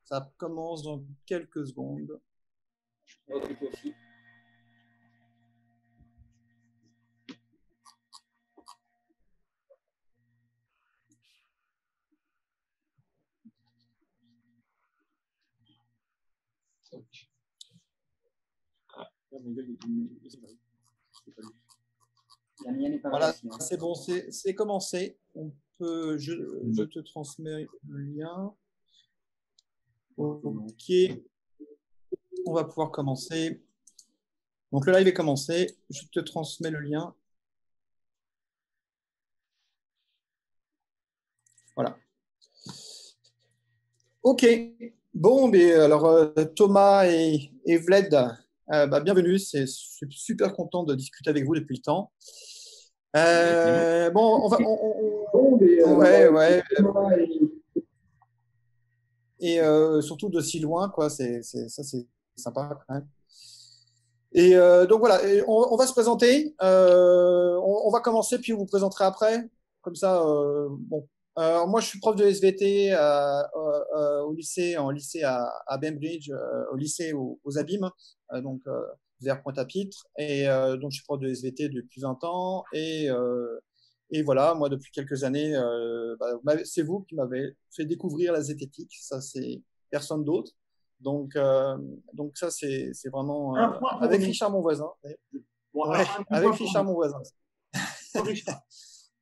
Ça commence dans quelques secondes. Voilà, c'est bon, c'est commencé. Je te transmets le lien. Ok, on va pouvoir commencer. Donc le live est commencé. Je te transmets le lien. Voilà. Ok. Bon, mais alors Thomas et Vled, bienvenue. C'est super content de discuter avec vous depuis le temps. Bon, on va. Ouais. Et surtout de si loin, quoi. Ça, c'est sympa quand même. Et donc voilà, on va se présenter. On va commencer, puis vous présenterez après. Comme ça, bon. Moi, je suis prof de SVT au lycée, à Bainbridge, au lycée aux Abîmes, donc vers Pointe-à-Pitre. Et donc, je suis prof de SVT depuis 20 ans. Et voilà, moi, depuis quelques années, c'est vous qui m'avez fait découvrir la zététique. Ça, c'est personne d'autre. Donc ça, c'est vraiment avec Richard, mon voisin. Ouais, avec Richard, mon voisin.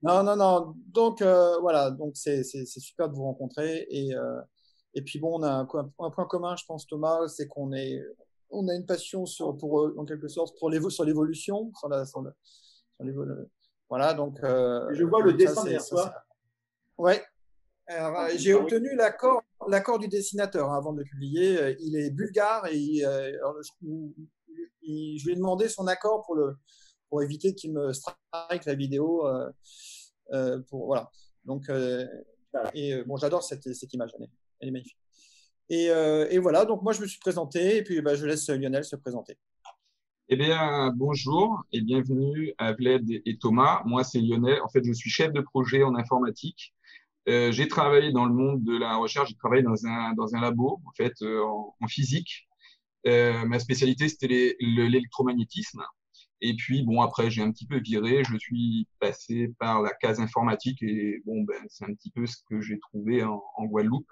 Non. Donc voilà, donc c'est super de vous rencontrer et puis bon, on a un point commun, je pense, Thomas, c'est on a une passion en quelque sorte sur l'évolution, voilà, donc je vois le dessin derrière toi. Ouais. Alors, j'ai obtenu l'accord du dessinateur avant de le publier. Il est bulgare et je lui ai demandé son accord pour éviter qu'il me strike la vidéo. Voilà. Donc, bon, j'adore cette image, elle est magnifique. Et voilà, donc moi je me suis présenté et puis je laisse Lionel se présenter. Eh bien, bonjour et bienvenue à Vled et Thomas. Moi, c'est Lionel. En fait, je suis chef de projet en informatique. J'ai travaillé dans le monde de la recherche. J'ai travaillé dans un labo, en fait, en physique. Ma spécialité, c'était l'électromagnétisme. Et puis, bon, après, j'ai un petit peu viré. Je suis passé par la case informatique et bon, c'est un petit peu ce que j'ai trouvé en Guadeloupe.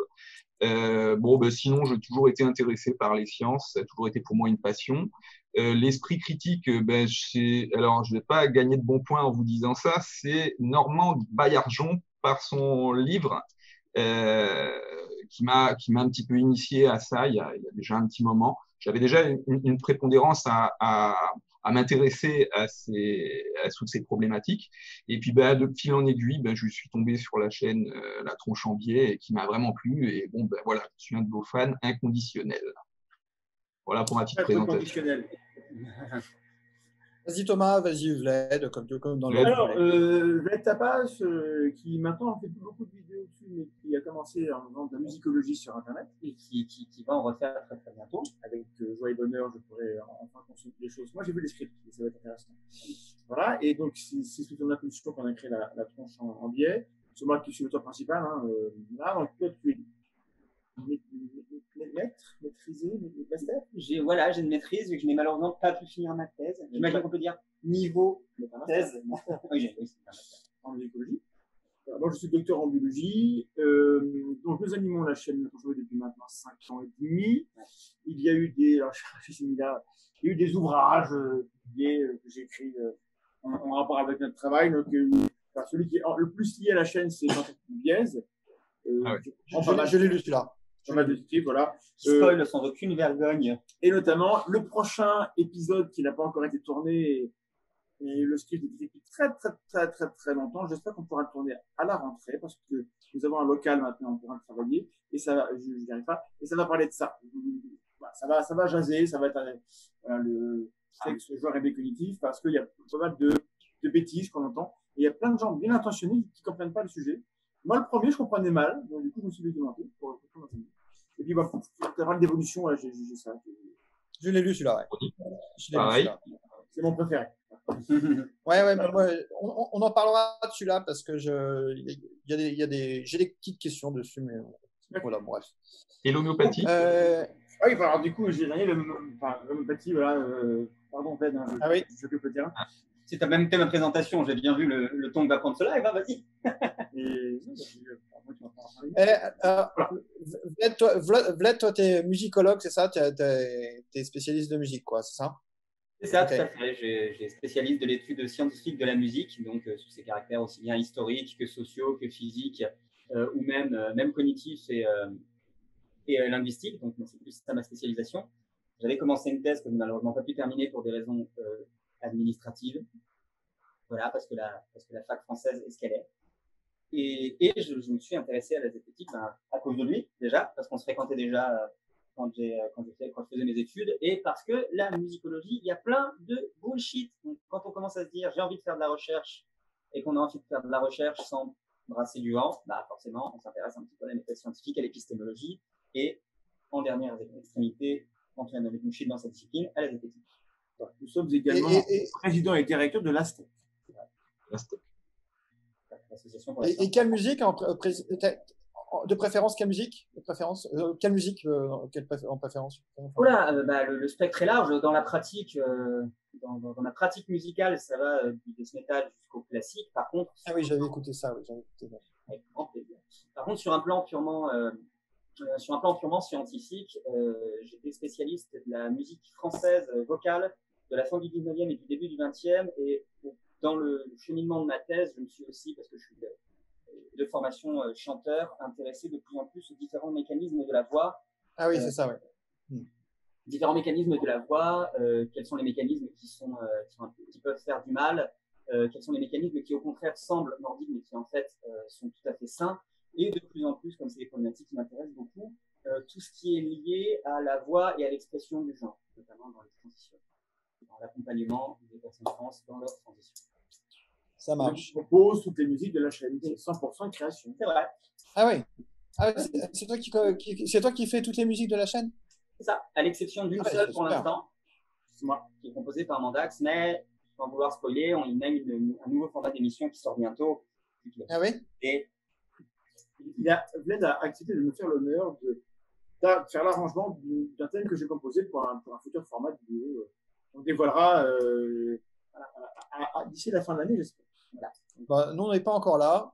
Sinon, j'ai toujours été intéressé par les sciences. Ça a toujours été pour moi une passion. L'esprit critique, alors je ne vais pas gagner de bons points en vous disant ça. C'est Normand Baillargeon par son livre qui m'a un petit peu initié à ça il y a déjà un petit moment. J'avais déjà une prépondérance à m'intéresser à toutes ces problématiques. Et puis, de fil en aiguille, je suis tombé sur la chaîne La Tronche en Biais qui m'a vraiment plu. Et bon, voilà, je suis un de vos fans inconditionnels. Voilà pour ma petite présentation. Vas-y Thomas, vas-y Vled, comme dans le. Alors, Vled Tapas, qui maintenant fait beaucoup de vidéos dessus, mais qui a commencé en faisant de la musicologie sur Internet. Et qui va en refaire très très bientôt. Avec joie et bonheur, je pourrais enfin consulter les choses. Moi, j'ai vu les scripts, et ça va être intéressant. Voilà, et donc c'est sous ton impulsion qu'on a créé la tronche en biais. C'est moi qui suis l'auteur principal. Là, donc toi, tu es maîtrisé, j'ai une maîtrise, vu que je n'ai malheureusement pas pu finir ma thèse. J'imagine qu'on peut dire niveau thèse. Oui, en biologie. Moi, je suis docteur en biologie. Donc, nous animons la chaîne depuis maintenant 5 ans et demi. Il y a eu des ouvrages publiés que j'ai écrits en rapport avec notre travail. Donc, celui qui est le plus lié à la chaîne, c'est Jean-Pierre Bièze. Je l'ai lu celui-là. Voilà. Spoil sans aucune vergogne. Et notamment, le prochain épisode qui n'a pas encore été tourné, et le script est écrit très longtemps. J'espère qu'on pourra le tourner à la rentrée parce que nous avons un local maintenant, on pourra le travailler. Et ça va, je n'y arrive pas. Et ça va parler de ça. Ça va jaser, ça va être le sexe, genre et cognitif parce qu'il y a pas mal de bêtises qu'on entend. Et il y a plein de gens bien intentionnés qui ne comprennent pas le sujet. Moi, le premier, je comprenais mal. Donc, du coup, je me suis documenté pour comprendre. Et puis, pour avoir d'évolution, j'ai ça. Je l'ai lu celui-là, ouais. C'est mon préféré. Ouais, on en parlera de celui-là parce que j'ai des petites questions dessus, mais Voilà, bref. Et l'homéopathie? Ah oui, alors du coup, j'ai gagné l'homéopathie, voilà. Pardon, Ben, hein, Ah oui. je peux dire. Si tu as même fait ma présentation, j'ai bien vu le ton que va prendre ce live, vas-y. Et Vlad, toi, tu es musicologue, c'est ça? Tu es spécialiste de musique, quoi, c'est ça? C'est ça, Ok. tout à fait. J'ai spécialiste de l'étude scientifique de la musique, donc sous ses caractères aussi bien historiques que sociaux, que physiques, ou même cognitifs et linguistiques. Donc, c'est plus ça ma spécialisation. J'avais commencé une thèse que je n'ai malheureusement pas pu terminer pour des raisons administratives. Voilà, parce que la fac française est ce qu'elle est. Et je me suis intéressé à la zététique à cause de lui, déjà, parce qu'on se fréquentait déjà quand je faisais mes études, et parce que la musicologie, il y a plein de bullshit. Donc, quand on commence à se dire j'ai envie de faire de la recherche et qu'on a envie de faire de la recherche sans brasser du vent, bah forcément, on s'intéresse un petit peu à la méthode scientifique, à l'épistémologie, et en dernière extrémité, quand on a des bullshit dans cette discipline, à la zététique. Nous sommes également président et directeur de l'ASTEC. Et quelle musique de préférence, quelle musique quelle musique en préférence? Voilà, le spectre est large. Dans la pratique, dans ma pratique musicale, ça va du death metal jusqu'au classique. Par contre, ah oui, j'avais écouté ça. Oui, avec grand plaisir. Par contre, sur un plan purement scientifique, j'étais spécialiste de la musique française vocale de la fin du 19e et du début du 20e. Et dans le cheminement de ma thèse, je me suis aussi, parce que je suis de formation chanteur, intéressé de plus en plus aux différents mécanismes de la voix. Ah oui, c'est ça, oui. Différents mécanismes de la voix, quels sont les mécanismes qui peuvent faire du mal, quels sont les mécanismes qui au contraire semblent morbides mais qui en fait sont tout à fait sains, et de plus en plus, comme c'est des problématiques qui m'intéressent beaucoup, tout ce qui est lié à la voix et à l'expression du genre, notamment dans les transitions, dans l'accompagnement des personnes trans dans leur transition. Ça marche. Je propose toutes les musiques de la chaîne, c'est 100% création. C'est vrai. Ah oui. Ah, c'est toi qui fais toutes les musiques de la chaîne? C'est ça, à l'exception d'une seule pour l'instant, qui est composée par Mandax, mais sans vouloir spoiler, on y met un nouveau format d'émission qui sort bientôt. Ah oui? Et Vlad a accepté de me faire l'honneur de faire l'arrangement d'un thème que j'ai composé pour un futur format de vidéo. On dévoilera d'ici la fin de l'année, j'espère. Voilà. Bah, nous, on n'est pas encore là.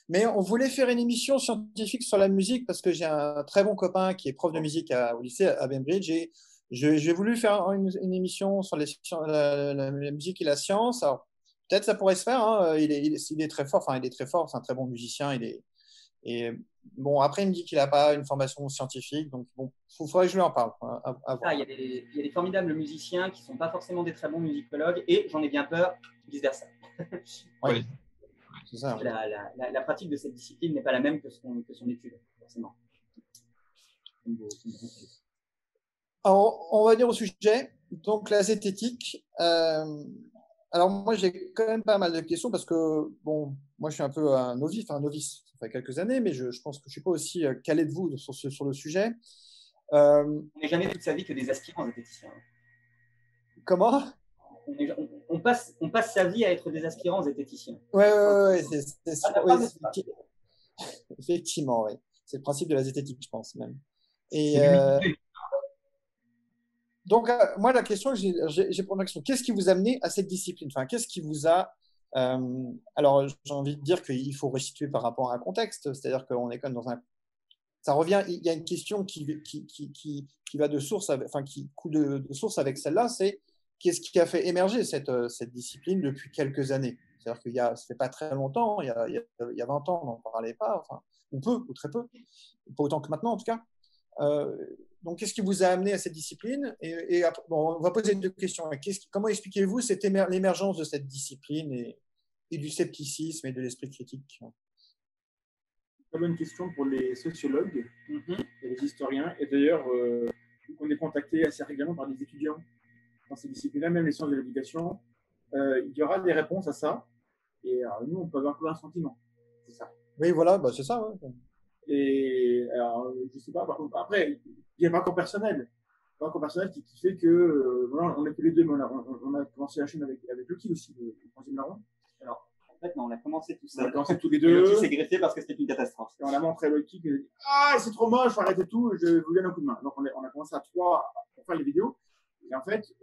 Mais on voulait faire une émission scientifique sur la musique parce que j'ai un très bon copain qui est prof de musique au lycée à Bainbridge et j'ai voulu faire une émission sur la musique et la science. Alors, peut-être ça pourrait se faire. Hein. Il est très fort. Enfin, il est très fort. C'est un très bon musicien. Et bon, après, il me dit qu'il n'a pas une formation scientifique. Donc, bon, il faudrait que je lui en parle. Il y a des formidables musiciens qui ne sont pas forcément des très bons musicologues et j'en ai bien peur, vice-versa. Oui. C'est ça. La pratique de cette discipline n'est pas la même que son étude, forcément. Alors, on va dire au sujet. Donc, la zététique. Alors, moi, j'ai quand même pas mal de questions parce que, bon, moi, je suis un peu un novice. Ça fait quelques années, mais je pense que je ne suis pas aussi calé de vous sur le sujet. On n'est jamais toute sa vie que des aspirants zététiciens. Comment? On passe sa vie à être des aspirants zététiciens. Oui, effectivement, oui. C'est le principe de la zététique, je pense même. Et donc, moi, la question, j'ai pour ma question, qu'est-ce qui vous a amené à cette discipline? Enfin, qu'est-ce qui vous a alors, j'ai envie de dire qu'il faut restituer par rapport à un contexte, c'est-à-dire qu'on est quand même dans un. Ça revient, il y a une question qui va de source, enfin, qui coule de source avec celle-là, c'est qu'est-ce qui a fait émerger cette discipline depuis quelques années? C'est-à-dire qu'il y a, ça fait pas très longtemps, il y a 20 ans, on n'en parlait pas, enfin, ou peu, ou très peu, pas autant que maintenant en tout cas. Donc, qu'est-ce qui vous a amené à cette discipline? Et bon, on va poser deux questions. Comment expliquez-vous l'émergence de cette discipline et du scepticisme et de l'esprit critique? Très bonne question pour les sociologues et les historiens. Et d'ailleurs, on est contacté assez régulièrement par des étudiants dans ces disciplines-là, même les sciences de l'éducation. Il y aura des réponses à ça. Et nous, on peut avoir un sentiment. C'est ça. Oui, voilà, bah, c'est ça. Ouais. Et alors, je sais pas. Après, il y a un parcours personnel. Un parcours personnel qui fait que voilà, on est tous les deux, mais on a commencé la chaîne avec Lucky aussi, le troisième larron. Alors, fait, non, on a commencé tout On a seul. commencé tous les Et deux. Loki s'est greffé parce que c'était une catastrophe. Et on a montré Loki qui a dit ah, c'est trop moche, arrêtez tout, je vous donne un coup de main. Donc on a commencé à 3 pour faire les vidéos. Et en fait,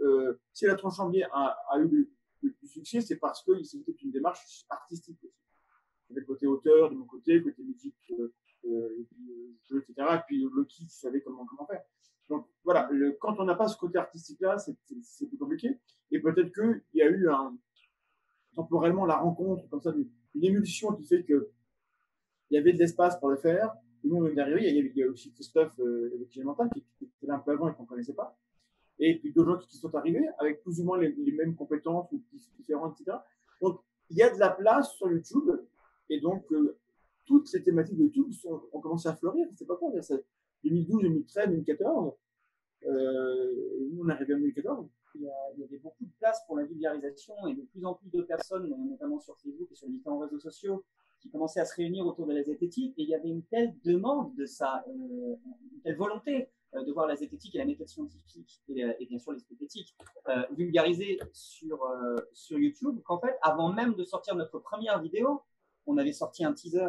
si la Tronchambier a eu du succès, c'est parce que c'était une démarche artistique aussi. Il y avait le côté auteur de mon côté, le côté musique, et puis, jeu, etc. Et puis Loki qui savait comment faire. Donc voilà, quand on n'a pas ce côté artistique-là, c'est plus compliqué. Et peut-être qu'il y a eu temporellement la rencontre, comme ça, une émulsion qui fait que il y avait de l'espace pour le faire. Et nous, on est arrivé. Il y a aussi Christophe avec Mental qui était là un peu avant et qu'on ne connaissait pas. Et puis d'autres gens qui sont arrivés avec plus ou moins les mêmes compétences ou différentes, etc. Donc, il y a de la place sur YouTube. Et donc, toutes ces thématiques de YouTube ont commencé à fleurir. C'est pas quoi, c'est 2012, 2013, 2014. Nous, on est arrivé en 2014. Il y avait beaucoup de place pour la vulgarisation et de plus en plus de personnes, notamment sur Facebook et sur les différents réseaux sociaux, qui commençaient à se réunir autour de la zététique. Et il y avait une telle demande de ça, une telle volonté de voir la zététique et la méthode scientifique et bien sûr l'esprit éthique vulgarisée sur YouTube, qu'en fait, avant même de sortir notre première vidéo, on avait sorti un teaser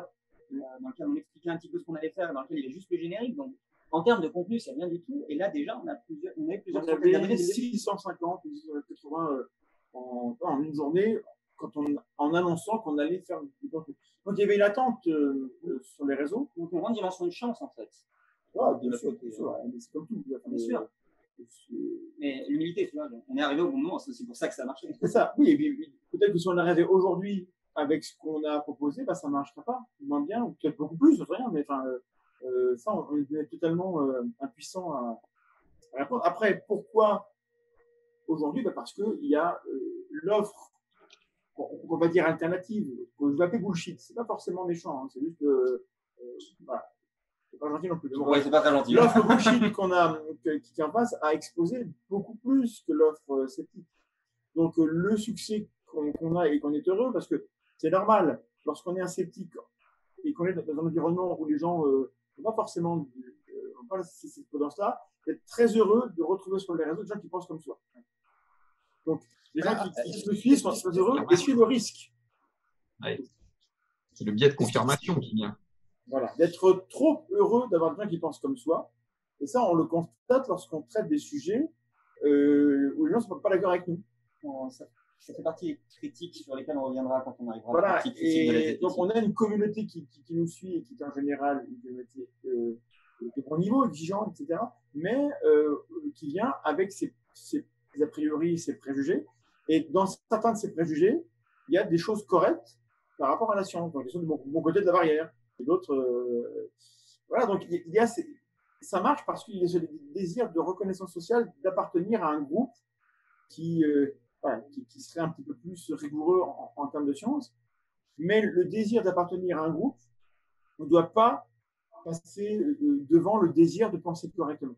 dans lequel on expliquait un petit peu ce qu'on allait faire, dans lequel il y avait juste le générique. Donc, en termes de contenu, c'est rien du tout. Et là, déjà, on avait plusieurs On avait 650 ou 680 en une journée en annonçant qu'on allait faire du contenu. Donc, il y avait une attente sur les réseaux. Donc, on rend une dimension de chance, en fait. Bien sûr, c'est comme tout. Bien sûr. Mais l'humilité, tu vois, on est arrivé au bon moment, c'est aussi pour ça que ça a marché. C'est ça, oui. Et puis, peut-être que si on arrivait aujourd'hui avec ce qu'on a proposé, ça ne marcherait pas, moins bien, ou peut-être beaucoup plus, je sais rien, mais ça, on est totalement impuissant à répondre. Après, pourquoi aujourd'hui? Parce qu'il y a l'offre, on va dire alternative, que je vais appeler bullshit. C'est pas forcément méchant, c'est juste que voilà. C'est pas gentil non plus. Ouais, c'est pas très gentil. L'offre bullshit qui est en face a explosé beaucoup plus que l'offre sceptique. Donc le succès qu'on a et qu'on est heureux, parce que c'est normal, lorsqu'on est un sceptique et qu'on est dans un environnement où les gens n'ont pas forcément cette prudence-là, d'être très heureux de retrouver sur les réseaux des gens qui pensent comme soi. Donc, les gens qui se suivent sont très heureux et suivent le risque. Ouais. C'est le biais de confirmation qui vient. Voilà, d'être trop heureux d'avoir des gens qui pensent comme soi. Et ça, on le constate lorsqu'on traite des sujets où les gens ne sont pas d'accord avec nous. Ça fait partie des critiques sur lesquelles on reviendra quand on arrivera voilà. à la partie critique de la zététique. Donc, on a une communauté qui nous suit et qui est en général une communauté de bon niveau, exigeante, etc. Mais qui vient avec ses a priori, ses préjugés. Et dans certains de ces préjugés, il y a des choses correctes par rapport à la science. Donc, ils sont de mon côté de la barrière. Et d'autres. Voilà, donc ça marche parce qu'il y a ce désir de reconnaissance sociale, d'appartenir à un groupe qui serait un petit peu plus rigoureux en termes de science. Mais le désir d'appartenir à un groupe ne doit pas passer devant le désir de penser correctement.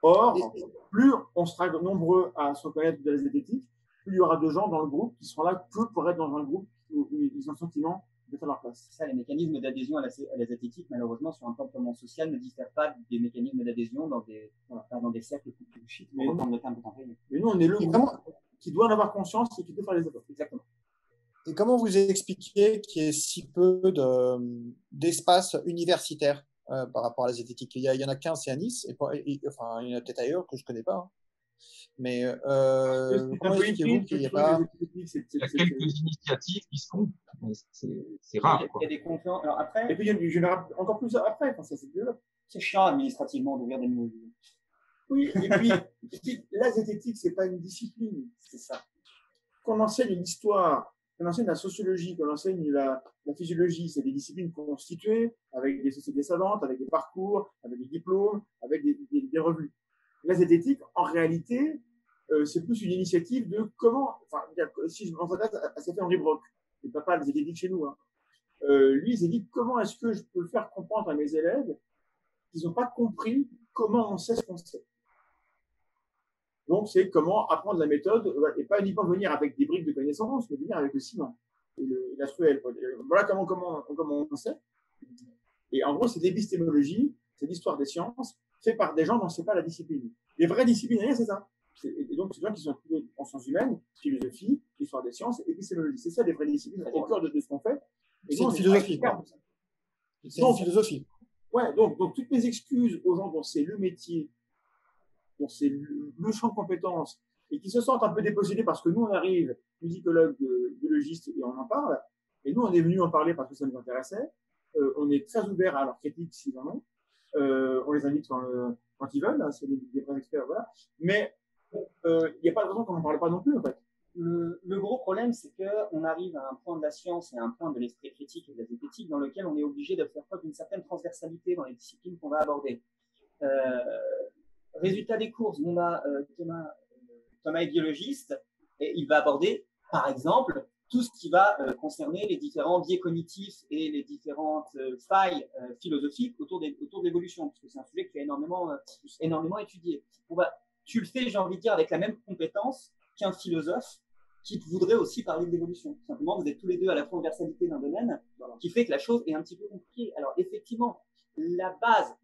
Or, plus on sera nombreux à se reconnaître de la zététique, plus il y aura de gens dans le groupe qui seront là que pour être dans un groupe où ils ont le sentiment d'être à leur place. Ça, les mécanismes d'adhésion à la zététique, malheureusement, sur un plan purement social, ne diffèrent pas des mécanismes d'adhésion dans des cercles plus bullshit, mais autant de termes mais nous, on est le groupe qui doit en avoir conscience et qui doit faire les efforts. Exactement. Et comment vous expliquez qu'il y ait si peu d'espace universitaire par rapport à la zététique? Il y en a 15, c'est à Nice, enfin, il y en a peut-être ailleurs que je ne connais pas. Hein. Mais comment expliquez-vous qu'il n'y a pas... Il y a quelques initiatives qui se font, mais c'est rare. Il y a des conférences. Alors après, et puis il y en aura encore plus après. Enfin, c'est chiant administrativement d'ouvrir des nouveaux. Oui, et puis la zététique, c'est pas une discipline, c'est ça. Qu'on enseigne l'histoire, qu'on enseigne la sociologie, qu'on enseigne la physiologie, c'est des disciplines constituées avec des sociétés savantes, avec des parcours, avec des diplômes, avec des revues. La zététique, en réalité, c'est plus une initiative de comment, enfin, si je m'en s'adresse à Henri Brock, le papa de zététique chez nous, hein. Lui, il s'est dit comment est-ce que je peux faire comprendre à mes élèves qu'ils n'ont pas compris comment on sait ce qu'on sait. Donc, c'est comment apprendre la méthode, et pas uniquement venir avec des briques de connaissances, mais venir avec le ciment et la truelle. Voilà comment on sait. Et en gros, c'est l'épistémologie, c'est l'histoire des sciences, fait par des gens dont c'est pas la discipline. Les vraies disciplines, c'est ça. Et donc, c'est des gens qui sont en sciences humaines, philosophie, histoire des sciences, épistémologie. C'est ça les vraies disciplines au cœur de ce qu'on fait. C'est une philosophie. C'est une philosophie. Ouais, donc toutes mes excuses aux gens dont c'est le métier, dont c'est le champ de compétences, et qui se sentent un peu dépossédés parce que nous, on arrive, musicologues, biologistes, et on en parle. Et nous, on est venu en parler parce que ça nous intéressait. On est très ouvert à leurs critiques s'ils en ont. On les invite quand ils veulent, hein, c'est des vrais experts, voilà. Mais il n'y a pas de raison qu'on n'en parle pas non plus, en fait. Le gros problème, c'est qu'on arrive à un point de la science et à un point de l'esprit critique et de la zététique dans lequel on est obligé de faire preuve d'une certaine transversalité dans les disciplines qu'on va aborder. Résultat des courses, Thomas est biologiste et il va aborder, par exemple, tout ce qui va concerner les différents biais cognitifs et les différentes failles philosophiques autour de l'évolution, parce que c'est un sujet qui est énormément étudié. Tu le fais, j'ai envie de dire, avec la même compétence qu'un philosophe qui voudrait aussi parler de l'évolution. Tout simplement, vous êtes tous les deux à la transversalité d'un domaine qui fait que la chose est un petit peu compliquée. Alors, effectivement, la base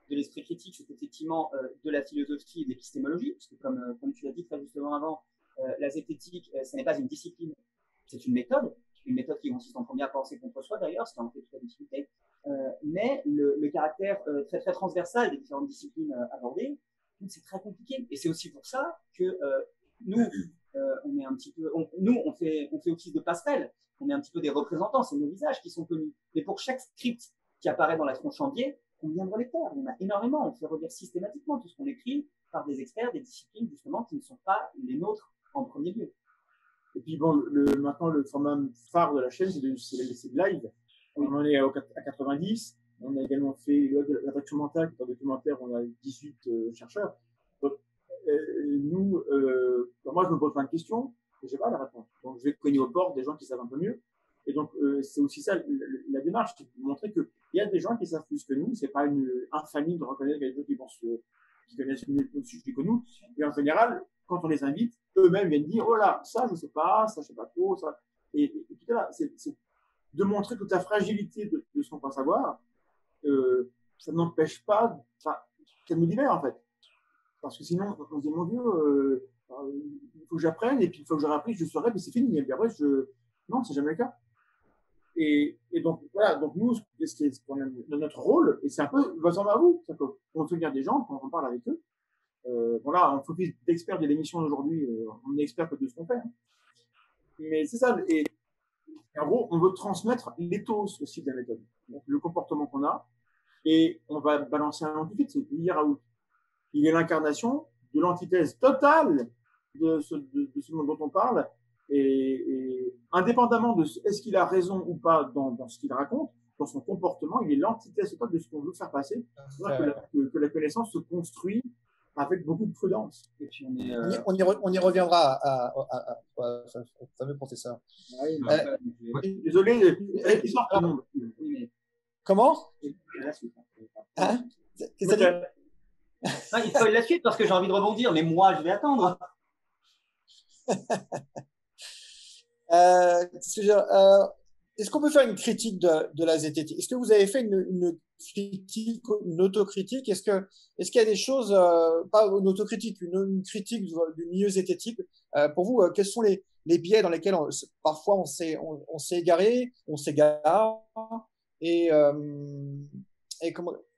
de l'esprit critique, c'est effectivement de la philosophie et de l'épistémologie, parce que comme tu l'as dit très justement avant, la zététique, ce n'est pas une discipline, c'est une méthode qui consiste en première pensée contre soi d'ailleurs, ce qui en fait toute la difficulté, mais le caractère très très transversal des différentes disciplines abordées, c'est très compliqué. Et c'est aussi pour ça que nous, on est un petit peu, on fait office de passerelle, on est un petit peu des représentants, c'est nos visages qui sont connus. Mais pour chaque script qui apparaît dans la tronche en biais, combien de relecteurs? On a énormément, on fait relire systématiquement tout ce qu'on écrit par des experts, des disciplines justement qui ne sont pas les nôtres en premier lieu. Et puis bon, maintenant le format phare de la chaîne, c'est le live. On en est à 90. On a également fait la voiture mentale, qui est un documentaire où on a 18 chercheurs. Donc, moi, je me pose plein de questions, et je n'ai pas la réponse. Donc, je vais cogner aux portes des gens qui savent un peu mieux. Et donc, c'est aussi ça, la démarche, c'est de montrer qu'il y a des gens qui savent plus que nous. C'est pas une infamie de reconnaître qu'il y a des gens qui connaissent mieux le sujet que nous. Et en général, quand on les invite, eux-mêmes viennent dire, oh là, ça, je sais pas trop, ça. Et tout là, c'est de montrer toute la fragilité de ce qu'on pense savoir. Ça n'empêche pas, ça nous libère en fait. Parce que sinon, on se dit, mon Dieu, il faut que j'apprenne, et puis il faut que j'aurai appris, je saurai, mais c'est fini. Et puis après, non, c'est jamais le cas. Et donc, voilà, donc nous, ce qui est quand même notre rôle, et c'est un peu, ressemble à vous, c'est qu'on fait venir des gens, quand on parle avec eux. Voilà, on s'occupe d'experts de l'émission d'aujourd'hui, on est expert de ce qu'on fait. Hein. Mais c'est ça, et en gros, on veut transmettre l'éthos aussi de la méthode. Donc, le comportement qu'on a, et on va balancer un antitype, c'est Uli Raoult. Il est l'incarnation de l'antithèse totale de ce dont on parle, et indépendamment de est-ce qu'il a raison ou pas dans ce qu'il raconte, dans son comportement, il est l'antithèse totale de ce qu'on veut faire passer. C'est vrai que la connaissance se construit avec beaucoup de prudence. Et puis on y reviendra à ce fameux professeur. Désolé, comment hein? Non, il faut la suite parce que j'ai envie de rebondir, mais moi, je vais attendre. Est-ce qu'on peut faire une critique de la zététique? Est-ce que vous avez fait une critique, une autocritique? Est-ce qu'il y a des choses, pas une autocritique, une critique du milieu zététique? Pour vous, quels sont les biais dans lesquels parfois on s'est égaré, on s'égare, et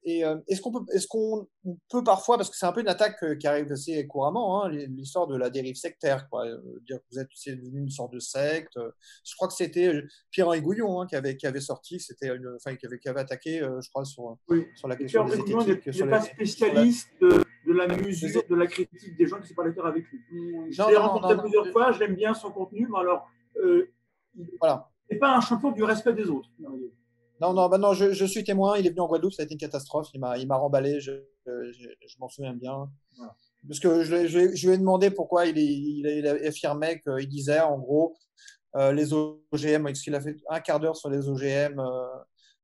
est-ce qu'on peut parfois, parce que c'est un peu une attaque qui arrive assez couramment, hein, l'histoire de la dérive sectaire, quoi, dire que vous êtes devenu une sorte de secte. Je crois que c'était Pierre-Henri Gouillon qui avait sorti, qui avait attaqué, je crois, sur la question des zététiques. Il n'est pas spécialiste de la mesure, de la critique des gens qui ne sont pas d'accord avec lui. Je l'ai rencontré plusieurs fois, j'aime bien son contenu, mais alors, voilà. Il n'est pas un champion du respect des autres. Non, je suis témoin. Il est venu en Guadeloupe, ça a été une catastrophe. Il m'a remballé, je m'en souviens bien. Voilà. Parce que je lui ai demandé pourquoi il affirmait qu'il disait, en gros, les OGM, parce qu'il a fait un quart d'heure sur les OGM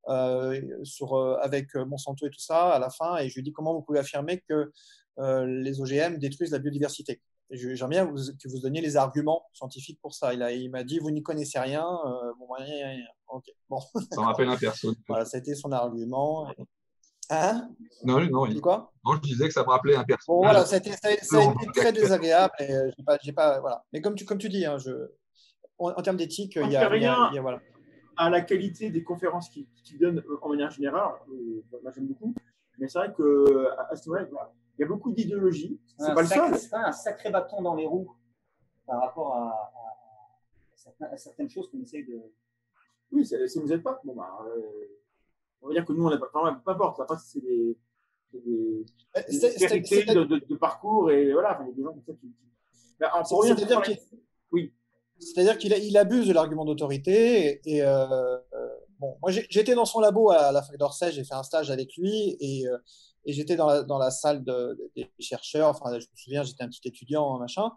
avec Monsanto et tout ça à la fin. Et je lui ai dit, comment vous pouvez affirmer que les OGM détruisent la biodiversité? J'aimerais bien que vous donniez les arguments scientifiques pour ça. Il m'a dit, vous n'y connaissez rien. Okay. Bon. Ça me rappelle un perso. Voilà, ça a été son argument. Hein? Non, non, C'est quoi? non, je disais que ça me rappelait un Bon, personnage. voilà, ça a été très désagréable. Et, j'ai pas, voilà. Mais comme tu dis, hein, en termes d'éthique, Moi, il y je fais a, il y a, il rien y a- voilà. à la qualité des conférences qu'ils donnent en manière générale. Moi, j'aime beaucoup. Mais c'est vrai qu'à ce moment-là, il y a beaucoup d'idéologie. C'est pas le seul. C'est un sacré bâton dans les roues par rapport à certaines choses qu'on essaye de. Oui, ça ne nous aide pas. Bon, on va dire que nous, on n'a pas. Enfin, peu importe. Après, c'est des vérités de parcours. Et voilà, il y a des gens comme ça qui. C'est-à-dire qu'il oui. C'est-à-dire qu'il abuse de l'argument d'autorité. Bon, moi, j'étais dans son labo à la fac d'Orsay, j'ai fait un stage avec lui et j'étais dans la salle des chercheurs. Enfin, je me souviens, j'étais un petit étudiant, machin.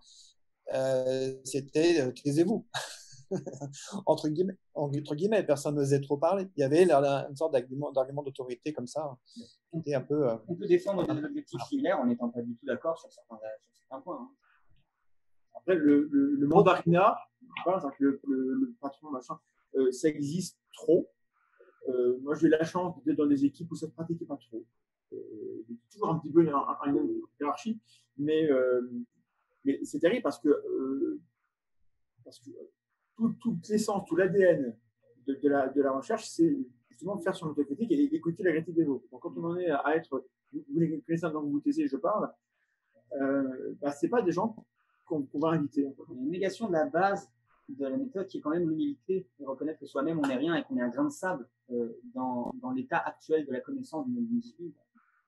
C'était taisez-vous. Entre guillemets, personne n'osait trop parler. Il y avait une sorte d'argument d'autorité comme ça. C'était un peu. On peut défendre des objectifs similaires en n'étant pas du tout d'accord sur certains points. Hein. Après, le mandarinat, le patron, machin, ça existe trop. Moi, j'ai eu la chance d'être dans des équipes où ça ne se pratiquait pas trop. Il y a toujours un petit peu une hiérarchie, mais c'est terrible parce que toute l'essence, tout l'ADN de la recherche, c'est justement de faire son autocritique et écouter la critique des autres. Donc, quand on en est à être, vous les connaissez dans vous taisez, je parle, c'est pas des gens qu'on va inviter. Une négation de la base de la méthode qui est quand même l'humilité et reconnaître que soi-même on n'est rien et qu'on est un grain de sable dans l'état actuel de la connaissance d'une discipline.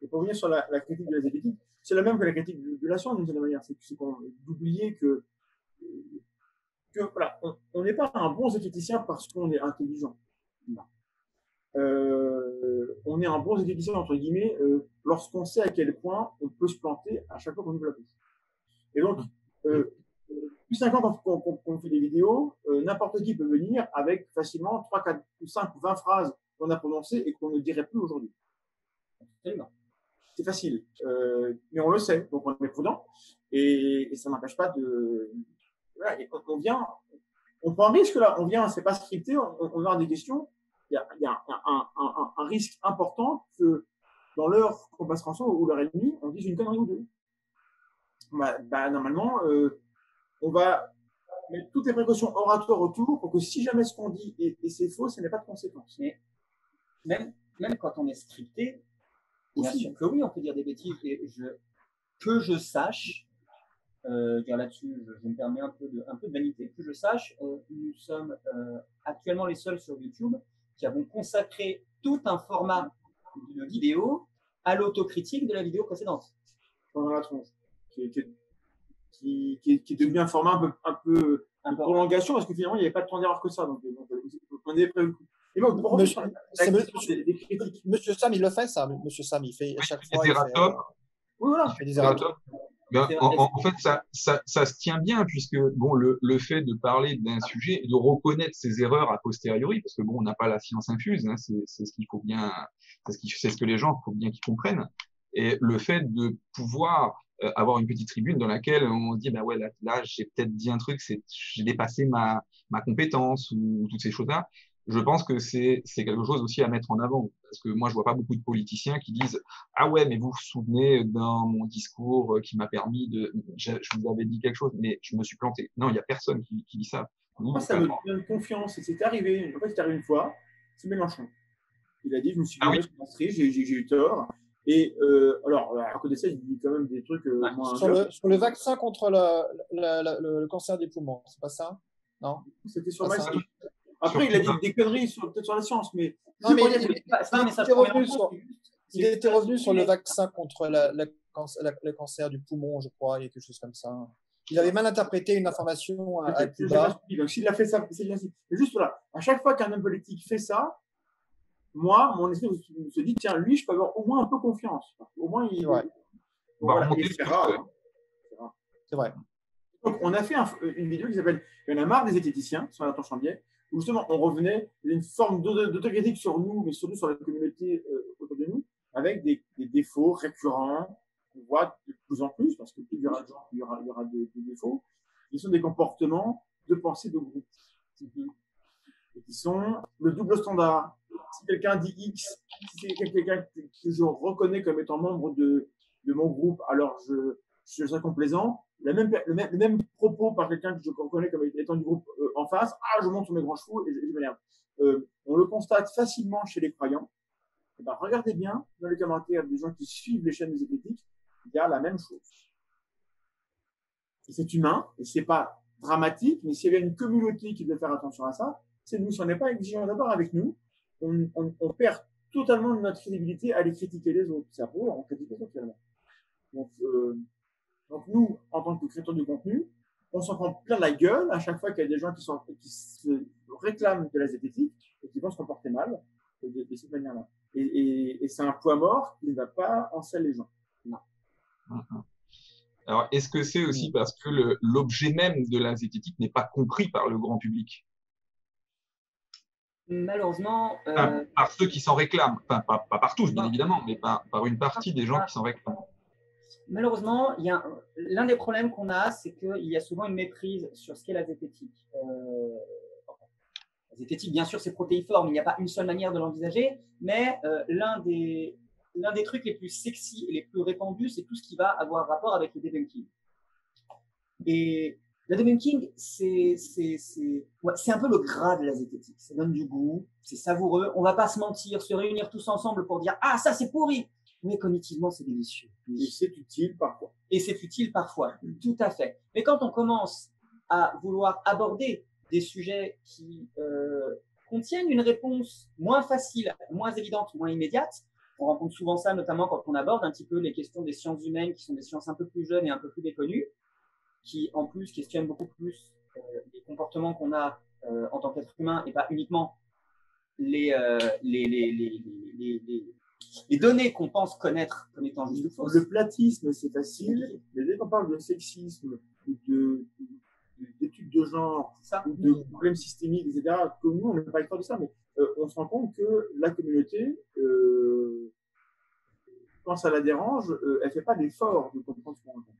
Et pour revenir sur la critique de la zététique, c'est la même que la critique de la science d'une certaine manière. C'est d'oublier que voilà, on n'est pas un bon zététicien parce qu'on est intelligent. Non. On est un bon zététicien entre guillemets lorsqu'on sait à quel point on peut se planter à chaque fois qu'on ouvre la bouche. Et donc, depuis 5 ans qu'on fait des vidéos, n'importe qui peut venir avec facilement 3, 4, 5 ou 20 phrases qu'on a prononcées et qu'on ne dirait plus aujourd'hui. C'est facile, mais on le sait, donc on est prudent et ça n'empêche pas de. Voilà, et on prend un risque là, c'est pas scripté, on a des questions. Il y a un risque important que dans l'heure qu'on passera ensemble ou l'heure et demie, on dise une connerie ou deux. Normalement, on va mettre toutes les précautions oratoires autour pour que si jamais ce qu'on dit et c'est faux, ça n'ait pas de conséquences. Mais même quand on est scripté, bien sûr que oui, on peut dire des bêtises. Et que je sache, là-dessus, je me permets un peu de vanité, que je sache, nous sommes actuellement les seuls sur YouTube qui avons consacré tout un format de vidéo à l'autocritique de la vidéo précédente. Pendant la tronche. Qui est devenu un format un peu de prolongation parce que finalement il n'y avait pas de temps d'erreur que ça. Donc on avait prévu. Et moi, des critiques. Monsieur Sam, il le fait ça. Monsieur Sam, il fait à chaque fois. Il fait des erratums. En fait, ça se tient bien puisque bon, le fait de parler d'un sujet et de reconnaître ses erreurs a posteriori, parce que bon, on n'a pas la science infuse, hein, c'est ce qu'il faut bien, c'est ce que les gens faut bien qu'ils comprennent. Et le fait de pouvoir avoir une petite tribune dans laquelle on dit bah ouais là j'ai peut-être dit un truc, j'ai dépassé ma compétence ou toutes ces choses-là. Je pense que c'est quelque chose aussi à mettre en avant parce que moi je vois pas beaucoup de politiciens qui disent ah ouais mais vous vous souvenez dans mon discours qui m'a permis je vous avais dit quelque chose mais je me suis planté. Non, il y a personne qui dit ça. Moi ça me donne confiance et c'est arrivé. En fait c'est arrivé une fois, c'est Mélenchon. Il a dit je me suis inscrit, j'ai eu tort. Et alors, à côté de ça, il dit quand même des trucs moins. Sur le vaccin contre le cancer des poumons, c'est pas ça? Non. C'était sur ma site. Après, il a dit des conneries peut-être sur la science, mais. Non, mais il était revenu sur le vaccin contre le cancer du poumon, je crois, il y a quelque chose comme ça. Il avait mal interprété une information à plus bas. Donc, s'il a fait ça, c'est bien. Mais juste là, à chaque fois qu'un homme politique fait ça, moi, mon esprit se dit, tiens, lui, je peux avoir au moins un peu confiance. Au moins, il. C'est vrai. Donc, on a fait une vidéo qui s'appelle Il y en a marre des zététiciens sur Nathan Chambier, où justement, on revenait une forme d'autocritique sur nous, mais surtout sur la communauté autour de nous, avec des défauts récurrents qu'on voit de plus en plus, parce que plus il y aura de gens, il y aura des défauts, qui sont des comportements de pensée de groupe. Et qui sont le double standard. Si quelqu'un dit X, si c'est quelqu'un que je reconnais comme étant membre de mon groupe, alors je serai complaisant. Le même propos par quelqu'un que je reconnais comme étant du groupe en face, je monte sur mes grands chevaux et je m'énerve. On le constate facilement chez les croyants. Et ben, regardez bien dans les commentaires des gens qui suivent les chaînes des zététiques, il y a la même chose. Et c'est humain, et c'est pas dramatique, mais s'il y avait une communauté qui devait faire attention à ça, c'est nous. Si on n'est pas exigeant d'abord avec nous, on perd totalement notre crédibilité à les critiquer les autres. C'est à pour on critique les autres finalement. Donc nous, en tant que créateurs de contenu, on s'en prend plein la gueule à chaque fois qu'il y a des gens qui se réclament de la zététique et qui vont se comporter mal de cette manière-là. Et c'est un poids mort qui ne va pas enceler les gens. Non. Alors, est-ce que c'est aussi parce que l'objet même de la zététique n'est pas compris par le grand public? Malheureusement. Par ceux qui s'en réclament. Enfin, pas par tous, bien évidemment, mais par une partie des gens qui s'en réclament. Malheureusement, l'un des problèmes qu'on a, c'est qu'il y a souvent une méprise sur ce qu'est la zététique. La zététique, bien sûr, c'est protéiforme, il n'y a pas une seule manière de l'envisager, mais l'un des trucs les plus sexy et les plus répandus, c'est tout ce qui va avoir rapport avec le debunking. Et le debunking, c'est un peu le gras de la zététique. Ça donne du goût, c'est savoureux. On ne va pas se mentir, se réunir tous ensemble pour dire « Ah, ça, c'est pourri !» Mais cognitivement, c'est délicieux. Et c'est utile parfois. Et c'est utile parfois, tout à fait. Mais quand on commence à vouloir aborder des sujets qui contiennent une réponse moins facile, moins évidente, moins immédiate, on rencontre souvent ça, notamment quand on aborde un petit peu les questions des sciences humaines, qui sont des sciences un peu plus jeunes et un peu plus méconnues, qui en plus questionnent beaucoup plus les comportements qu'on a en tant qu'être humain et pas uniquement les données qu'on pense connaître comme étant juste fausses. Le platisme, c'est facile, mais dès qu'on parle de sexisme ou d'études de genre, ou de problèmes systémiques, etc., comme nous, on n'est pas expert de ça, mais on se rend compte que la communauté, quand ça la dérange, elle ne fait pas d'effort de comprendre ce qu'on raconte.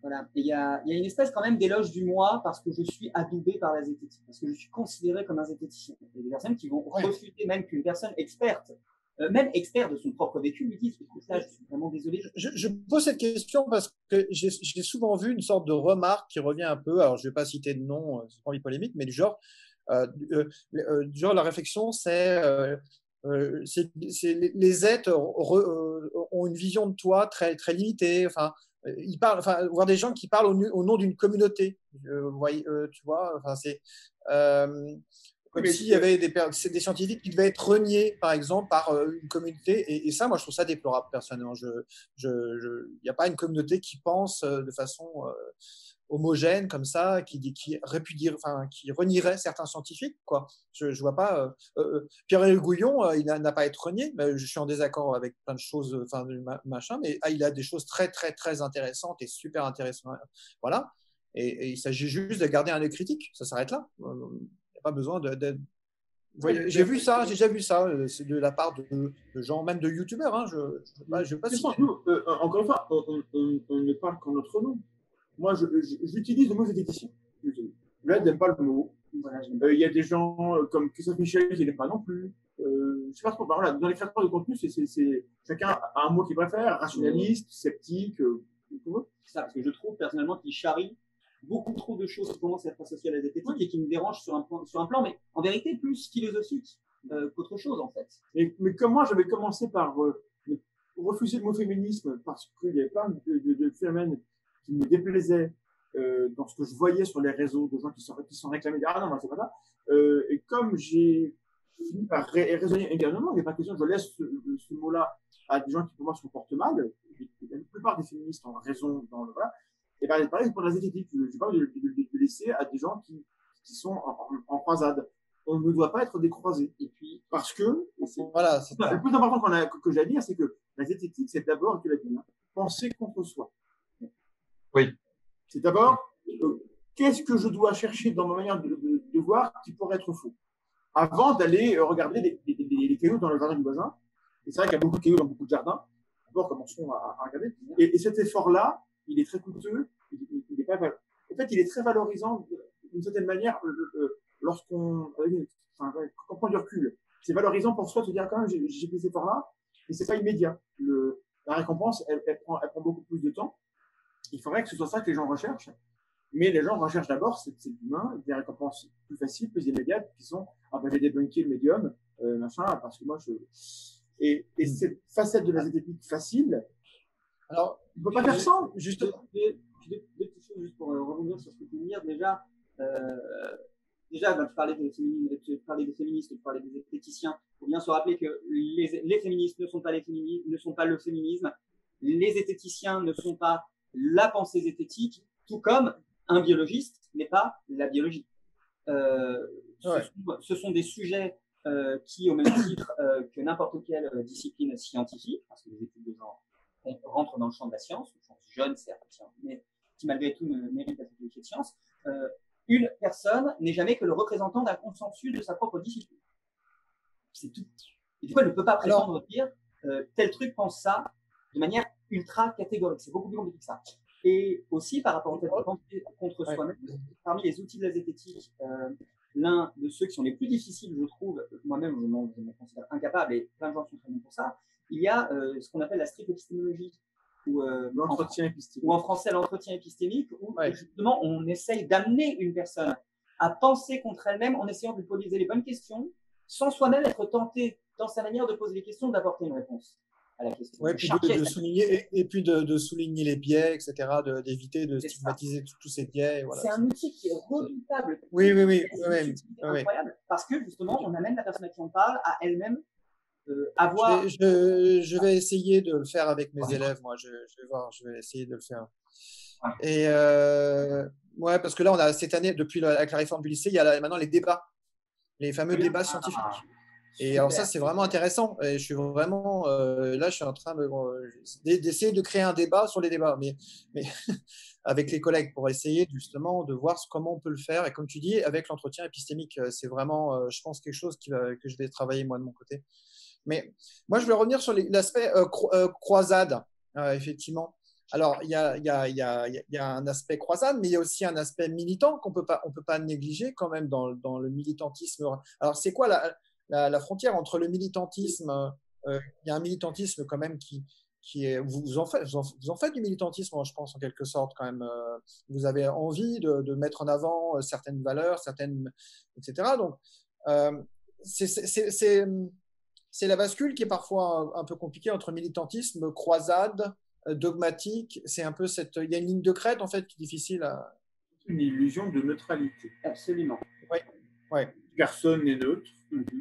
Voilà. Et il y a une espèce quand même d'éloge du moi parce que je suis adoubé par la zététique, parce que je suis considéré comme un zététicien. Il y a des personnes qui vont refuser même qu'une personne experte, même expert de son propre vécu, lui dise écoute, là, je suis vraiment désolé. Je pose cette question parce que j'ai souvent vu une sorte de remarque qui revient un peu. Alors, je ne vais pas citer de nom, c'est pas les polémiques, mais du genre la réflexion, c'est les êtres ont une vision de toi très très limitée. Enfin, ils parlent, enfin, voir des gens qui parlent au nom d'une communauté. Tu vois, enfin, c'est comme s'il y avait des scientifiques qui devaient être reniés, par exemple, par une communauté. Et ça, moi, je trouve ça déplorable, personnellement. Il n'y a pas une communauté qui pense de façon homogène, comme ça, qui renierait certains scientifiques, quoi. Je vois pas. Pierre-Éliott Gouillon, il n'a pas à être renié. Je suis en désaccord avec plein de choses, machin, mais il a des choses très, très, très intéressantes et super intéressantes. Voilà. Et il s'agit juste de garder un œil critique. Ça s'arrête là. Il n'y a pas besoin de... J'ai vu ça, j'ai déjà vu ça, c'est de la part de gens, même de youtubeurs. Hein, je veux pas citer. Encore une fois, on ne parle qu'en notre nom. Moi, j'utilise le mot zététicien. Là, je n'aime pas le mot. Il y a des gens comme Christophe Michel qui n'aiment pas non plus. Je sais pas trop. Voilà, dans les créateurs de contenu, chacun a un mot qu'il préfère, rationaliste, sceptique. C'est ça, parce que je trouve personnellement qu'il charrie beaucoup trop de choses qui commencent à être associées à la zététique et qui me dérangent sur un plan, mais en vérité plus philosophique qu'autre chose en fait. Mais comme moi, j'avais commencé par refuser le mot féminisme parce qu'il y avait plein de phénomènes qui me déplaisaient dans ce que je voyais sur les réseaux de gens qui sont réclamés. Ah non, c'est pas ça. Et comme j'ai fini par raisonner également, il n'est pas question que je laisse ce mot-là à des gens qui pour moi se comportent mal. La plupart des féministes ont raison dans le voilà. Et pareil pour la zététique, je ne pas de laisser à des gens qui sont en croisade. On ne doit pas être décroisés. Et puis, parce que, voilà, le plus important que j'ai à dire, c'est que la zététique, c'est d'abord, tu l'as dit, penser contre soi. Oui. C'est d'abord, qu'est-ce que je dois chercher dans ma manière de voir qui pourrait être faux, avant d'aller regarder les cailloux dans le jardin du voisin. Et c'est vrai qu'il y a beaucoup de cailloux dans beaucoup de jardins. D'abord, commençons à regarder. Et cet effort-là, il est très coûteux. Il est pas, en fait, il est très valorisant d'une certaine manière lorsqu'on prend du recul. c'est valorisant pour soi de se dire quand même j'ai fait cet effort-là, et c'est pas immédiat. La récompense, elle prend beaucoup plus de temps. Il faudrait que ce soit ça que les gens recherchent. Mais les gens recherchent d'abord, c'est humain, des récompenses plus faciles, plus immédiates, qui sont j'ai débunké le médium, machin, parce que moi et cette facette de la zététique facile, alors on peut pas faire sans. Juste deux petites choses juste pour rebondir sur ce que tu veux dire. Déjà, tu parlais des féministes, tu parlais des esthéticiens. Il faut bien se rappeler que les féministes ne sont pas le féminisme. Les esthéticiens ne sont pas la pensée zététique, tout comme un biologiste n'est pas la biologie. Ce sont des sujets qui, au même titre que n'importe quelle discipline scientifique, parce que les études de genre rentrent dans le champ de la science, le champ jeune certes, mais qui malgré tout mérite d'être qualifié de science, une personne n'est jamais que le représentant d'un consensus de sa propre discipline. C'est tout. Et du coup, elle ne peut pas prétendre dire tel truc pense ça de manière ultra catégorique. C'est beaucoup plus compliqué que ça. Et aussi, par rapport au fait de penser contre soi-même, parmi les outils de la zététique, l'un de ceux qui sont les plus difficiles, je trouve, moi-même, je me considère incapable, et plein de gens sont très bons pour ça, il y a ce qu'on appelle la stricte épistémologie, ou l'entretien épistémique, ou en français l'entretien épistémique, où justement on essaye d'amener une personne à penser contre elle-même en essayant de lui poser les bonnes questions, sans soi-même être tenté dans sa manière de poser les questions d'apporter une réponse à la question. Ouais, puis de souligner, et puis de souligner les biais, etc., d'éviter de stigmatiser tous ces biais. Voilà. C'est un outil qui est redoutable. Oui. Incroyable, parce que justement, on amène la personne à qui on parle à elle-même avoir. Je vais essayer de le faire avec mes élèves, moi. Je vais voir, je vais essayer de le faire. Et parce que là, on a cette année, avec la réforme du lycée, il y a maintenant les débats, les fameux débats scientifiques. Et alors ça, c'est vraiment intéressant. Et je suis vraiment là, je suis en train d'essayer de créer un débat sur les débats, mais avec les collègues pour essayer justement de voir comment on peut le faire. Et comme tu dis, avec l'entretien épistémique, c'est vraiment, je pense, quelque chose que je vais travailler moi de mon côté. Mais moi, je vais revenir sur l'aspect croisade, effectivement. Alors, il y a un aspect croisade, mais il y a aussi un aspect militant qu'on peut pas négliger quand même dans le militantisme. Alors, c'est quoi la frontière entre le militantisme, il y a un militantisme quand même qui est, vous en faites du militantisme, je pense, en quelque sorte quand même. Vous avez envie de mettre en avant certaines valeurs, etc. Donc, c'est la bascule qui est parfois un peu compliquée entre militantisme, croisade, dogmatique. C'est un peu il y a une ligne de crête en fait qui est difficile à. Une illusion de neutralité. Absolument. Oui. Personne n'est neutre.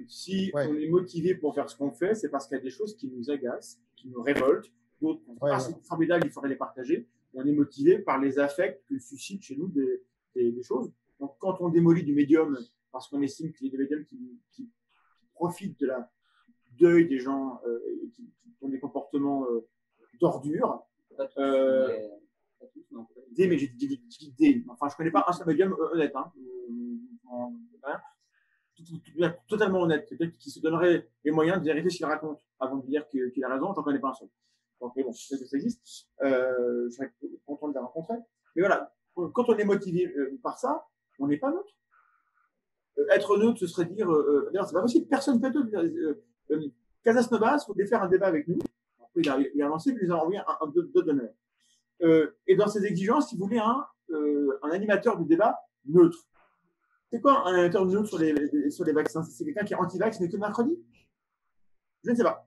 Si on est motivé pour faire ce qu'on fait, c'est parce qu'il y a des choses qui nous agacent, qui nous révoltent. D'autres, c'est formidable, il faudrait les partager. On est motivé par les affects que suscitent chez nous des choses. Donc, quand on démolit du médium, parce qu'on estime qu'il y a des médiums qui profitent de la deuil des gens qui ont des comportements d'ordure, mais j'ai dit des. Enfin, je connais pas un seul médium honnête. Totalement honnête, quelqu'un qui se donnerait les moyens de vérifier ce qu'il raconte avant de dire qu'il a raison. J'en connais pas un seul. Donc, mais bon, peut-être que ça existe. Je serais content de les rencontrer. Mais voilà, quand on est motivé par ça, on n'est pas neutre. Être neutre, ce serait dire. D'ailleurs, c'est pas possible. Personne ne peut être neutre. Casas Novas voulait faire un débat avec nous. Après, il a lancé, puis il nous a envoyé un donneur. Et dans ses exigences, il voulait un animateur du débat neutre. C'est quoi un animateur neutre sur les vaccins? C'est quelqu'un qui est anti-vax, mais que mercredi? Je ne sais pas.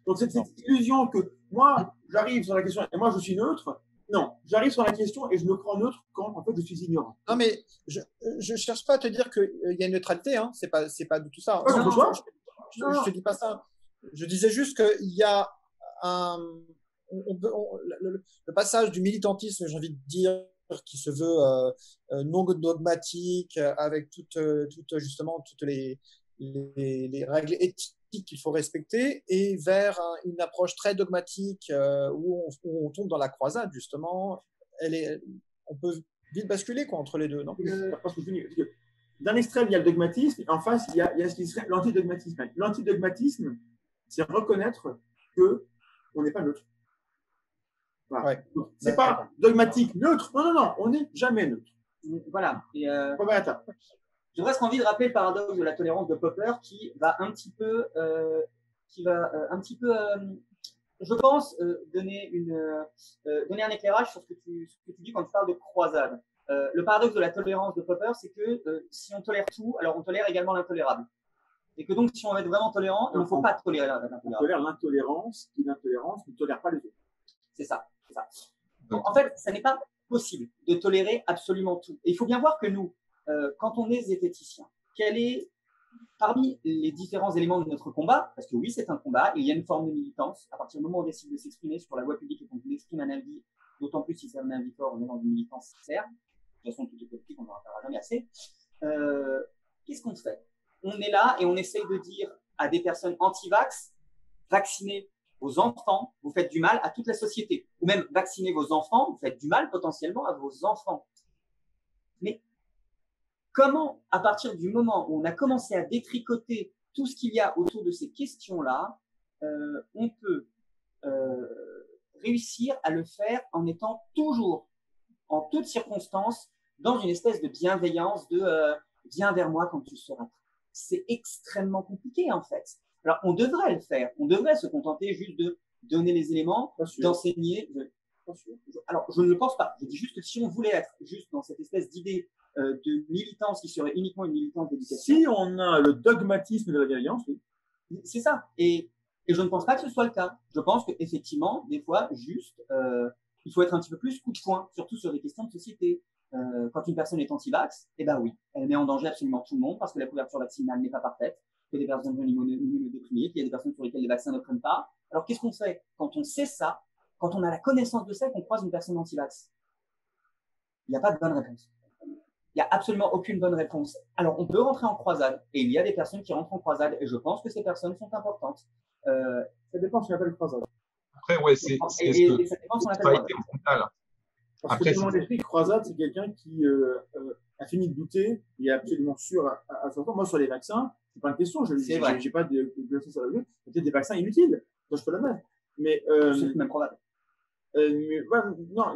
Donc, cette illusion que moi, j'arrive sur la question et moi, je suis neutre. Non, j'arrive sur la question et je me crois neutre quand, en fait, je suis ignorant. Non, mais je cherche pas à te dire qu'il y a une neutralité, hein. C'est pas du tout ça. Je te dis pas ça. Je disais juste qu'il y a le passage du militantisme, j'ai envie de dire, qui se veut non dogmatique, avec justement toutes les règles éthiques qu'il faut respecter, et vers une approche très dogmatique où on tombe dans la croisade, justement. On peut vite basculer entre les deux, non? D'un extrême, il y a le dogmatisme, et en face, il y a ce qui serait l'antidogmatisme. L'antidogmatisme, c'est reconnaître qu'on n'est pas neutre. Voilà. Ouais. C'est pas dogmatique, neutre. Non, on n'est jamais neutre. Voilà. j'ai presque envie de rappeler le paradoxe de la tolérance de Popper qui va un petit peu, je pense, donner un éclairage sur ce que tu dis quand tu parles de croisade. Le paradoxe de la tolérance de Popper, c'est que si on tolère tout, alors on tolère également l'intolérable. Et que donc, si on veut être vraiment tolérant, il ne faut pas tolérer l'intolérable. On tolère l'intolérance, qui l'intolérance ne tolère pas les autres. C'est ça. Donc, en fait, ça n'est pas possible de tolérer absolument tout. Et il faut bien voir que nous, quand on est zététicien, quel est, parmi les différents éléments de notre combat, parce que oui, c'est un combat, il y a une forme de militance. À partir du moment où on décide de s'exprimer sur la voie publique et qu'on exprime un avis, d'autant plus si c'est un avis fort, on est dans une militance sincère. De toute façon, tout est politique, on n'en parlera jamais assez. Qu'est-ce qu'on fait? On est là et on essaye de dire à des personnes anti-vax, vaccinez vos enfants, vous faites du mal à toute la société. Ou même vaccinez vos enfants, vous faites du mal potentiellement à vos enfants. Mais comment, à partir du moment où on a commencé à détricoter tout ce qu'il y a autour de ces questions-là, on peut réussir à le faire en étant toujours, en toutes circonstances, dans une espèce de bienveillance, de viens vers moi quand tu seras prêt. C'est extrêmement compliqué en fait. Alors on devrait le faire, on devrait se contenter juste de donner les éléments, d'enseigner. Alors je ne le pense pas. Je dis juste que si on voulait être juste dans cette espèce d'idée de militance qui serait uniquement une militance d'éducation. Si on a le dogmatisme de la bienveillance, oui. C'est ça. Et je ne pense pas que ce soit le cas. Je pense qu'effectivement, des fois, juste, il faut être un petit peu plus coup de poing, surtout sur des questions de société. Quand une personne est anti-vax, eh ben oui, elle met en danger absolument tout le monde parce que la couverture vaccinale n'est pas parfaite, que des personnes sont immunodéprimées, qu'il y a des personnes sur lesquelles les vaccins ne prennent pas. Alors qu'est-ce qu'on fait quand on sait ça, quand on a la connaissance de ça et qu'on croise une personne anti-vax? Il n'y a pas de bonne réponse. Il n'y a absolument aucune bonne réponse. Alors on peut rentrer en croisade et il y a des personnes qui rentrent en croisade et je pense que ces personnes sont importantes. Ça dépend ce qu'on appelle croisade. Après, ouais, c'est et ça dépend ce qu'on appelle croisade. Parce que dans l'esprit, croisade, c'est quelqu'un qui a fini de douter, il est absolument sûr à son temps. Moi, sur les vaccins, c'est pas une question. J'ai pas de sur la vie. Peut-être des vaccins inutiles. Ça, je peux l'admettre. Mais c'est même probable. Mais voilà, non.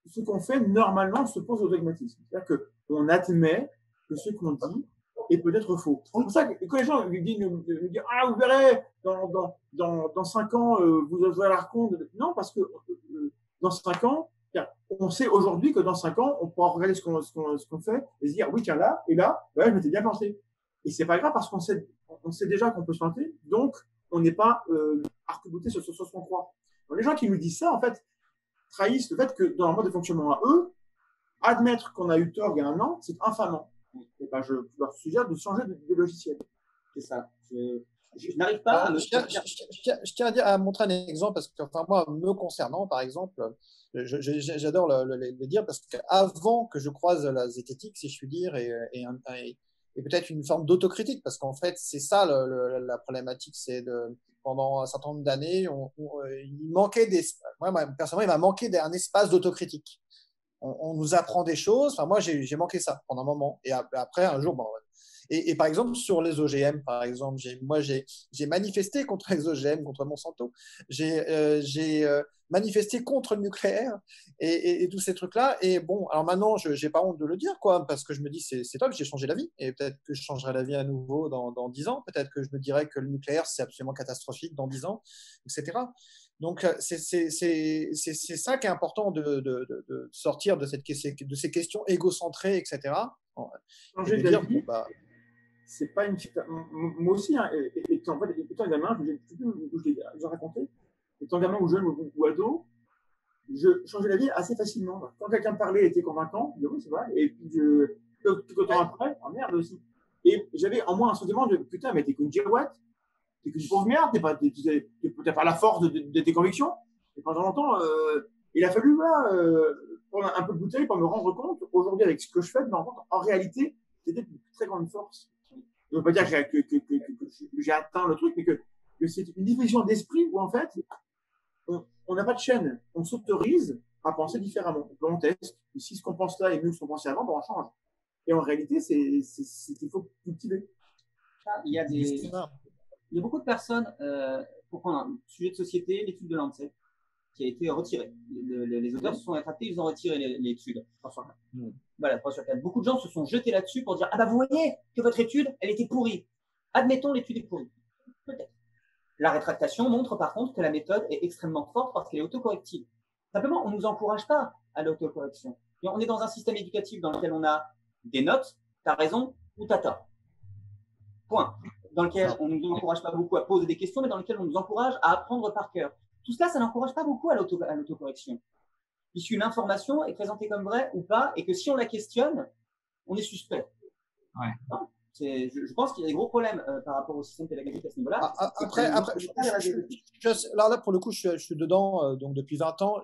Ce qu'on fait normalement se pose au dogmatisme. C'est-à-dire qu'on admet que ce qu'on dit est peut-être faux. C'est pour ça que quand les gens me disent ah, vous verrez, dans 5 ans, vous aurez la compte. Non, parce que dans 5 ans, on sait aujourd'hui que dans 5 ans, on pourra regarder ce qu'on fait et se dire oui, tiens, là et là, ouais, je m'étais bien planté. Et c'est pas grave parce qu'on sait déjà qu'on peut se planter, donc on n'est pas arc-bouté sur ce qu'on croit. Donc, les gens qui nous disent ça, en fait, trahissent le fait que dans leur mode de fonctionnement à eux, admettre qu'on a eu tort il y a un an, c'est infamant. Et ben, je leur suggère de changer de logiciel. C'est ça. Je n'arrive pas à je tiens à montrer un exemple parce que, enfin, moi, me concernant, par exemple, j'adore le dire parce qu'avant que je croise la zététique, si je puis dire, et peut-être une forme d'autocritique, parce qu'en fait, c'est ça la problématique, c'est pendant un certain nombre d'années, il manquait moi, personnellement, il m'a manqué d'un espace d'autocritique. On nous apprend des choses. Enfin, moi, j'ai manqué ça pendant un moment. Et après, un jour, bon. Et par exemple, sur les OGM, par exemple, j'ai manifesté contre les OGM, contre Monsanto. J'ai manifesté contre le nucléaire et tous ces trucs-là. Et bon, alors maintenant, je n'ai pas honte de le dire, quoi, parce que je me dis, c'est top, j'ai changé la vie. Et peut-être que je changerai la vie à nouveau dans 10 ans. Peut-être que je me dirais que le nucléaire, c'est absolument catastrophique dans 10 ans, etc. Donc, c'est ça qui est important de sortir de ces questions égocentrées, etc. Changer de dire, vie, c'est pas une. Moi aussi, hein, étant gamin, je l'ai raconté, étant gamin ou jeune ou ado, je changeais la vie assez facilement. Quand quelqu'un parlait et était convaincant, je disais oui, c'est vrai. Et puis, tout temps après, oh merde aussi. Et j'avais en moi un sentiment de putain, mais t'es qu'une girouette. T'es qu'une pauvre merde, t'es peut-être pas la force de tes convictions. Et pendant longtemps, il a fallu prendre un peu de bouteille pour me rendre compte, aujourd'hui, avec ce que je fais, de me rendre compte, en réalité, c'était une très grande force. Je ne veux pas dire que j'ai atteint le truc, mais que c'est une division d'esprit où, en fait, on n'a pas de chaîne. On s'autorise à penser différemment. On teste. Et si ce qu'on pense là est mieux que ce qu'on pensait avant, ben on change. Et en réalité, c'est qu'il faut cultiver. Il y a beaucoup de personnes, pour prendre un sujet de société, l'étude de Lancet. qui a été retiré. Les auteurs se sont rétractés, ils ont retiré l'étude. Voilà, 3 sur 4. Beaucoup de gens se sont jetés là-dessus pour dire, ah bah vous voyez que votre étude, elle était pourrie. Admettons, l'étude est pourrie. Peut-être. La rétractation montre par contre que la méthode est extrêmement forte parce qu'elle est autocorrective. Simplement, on ne nous encourage pas à l'autocorrection. Et on est dans un système éducatif dans lequel on a des notes, t'as raison ou t'as tort. Point. Dans lequel on ne nous encourage pas beaucoup à poser des questions, mais dans lequel on nous encourage à apprendre par cœur. Tout cela, ça n'encourage pas beaucoup à l'autocorrection. Puisqu'une information est présentée comme vraie ou pas, et que si on la questionne, on est suspect. Ouais. Non, je pense qu'il y a des gros problèmes par rapport au système pédagogique à ce niveau-là. Après, là, pour le coup, je suis dedans donc depuis 20 ans.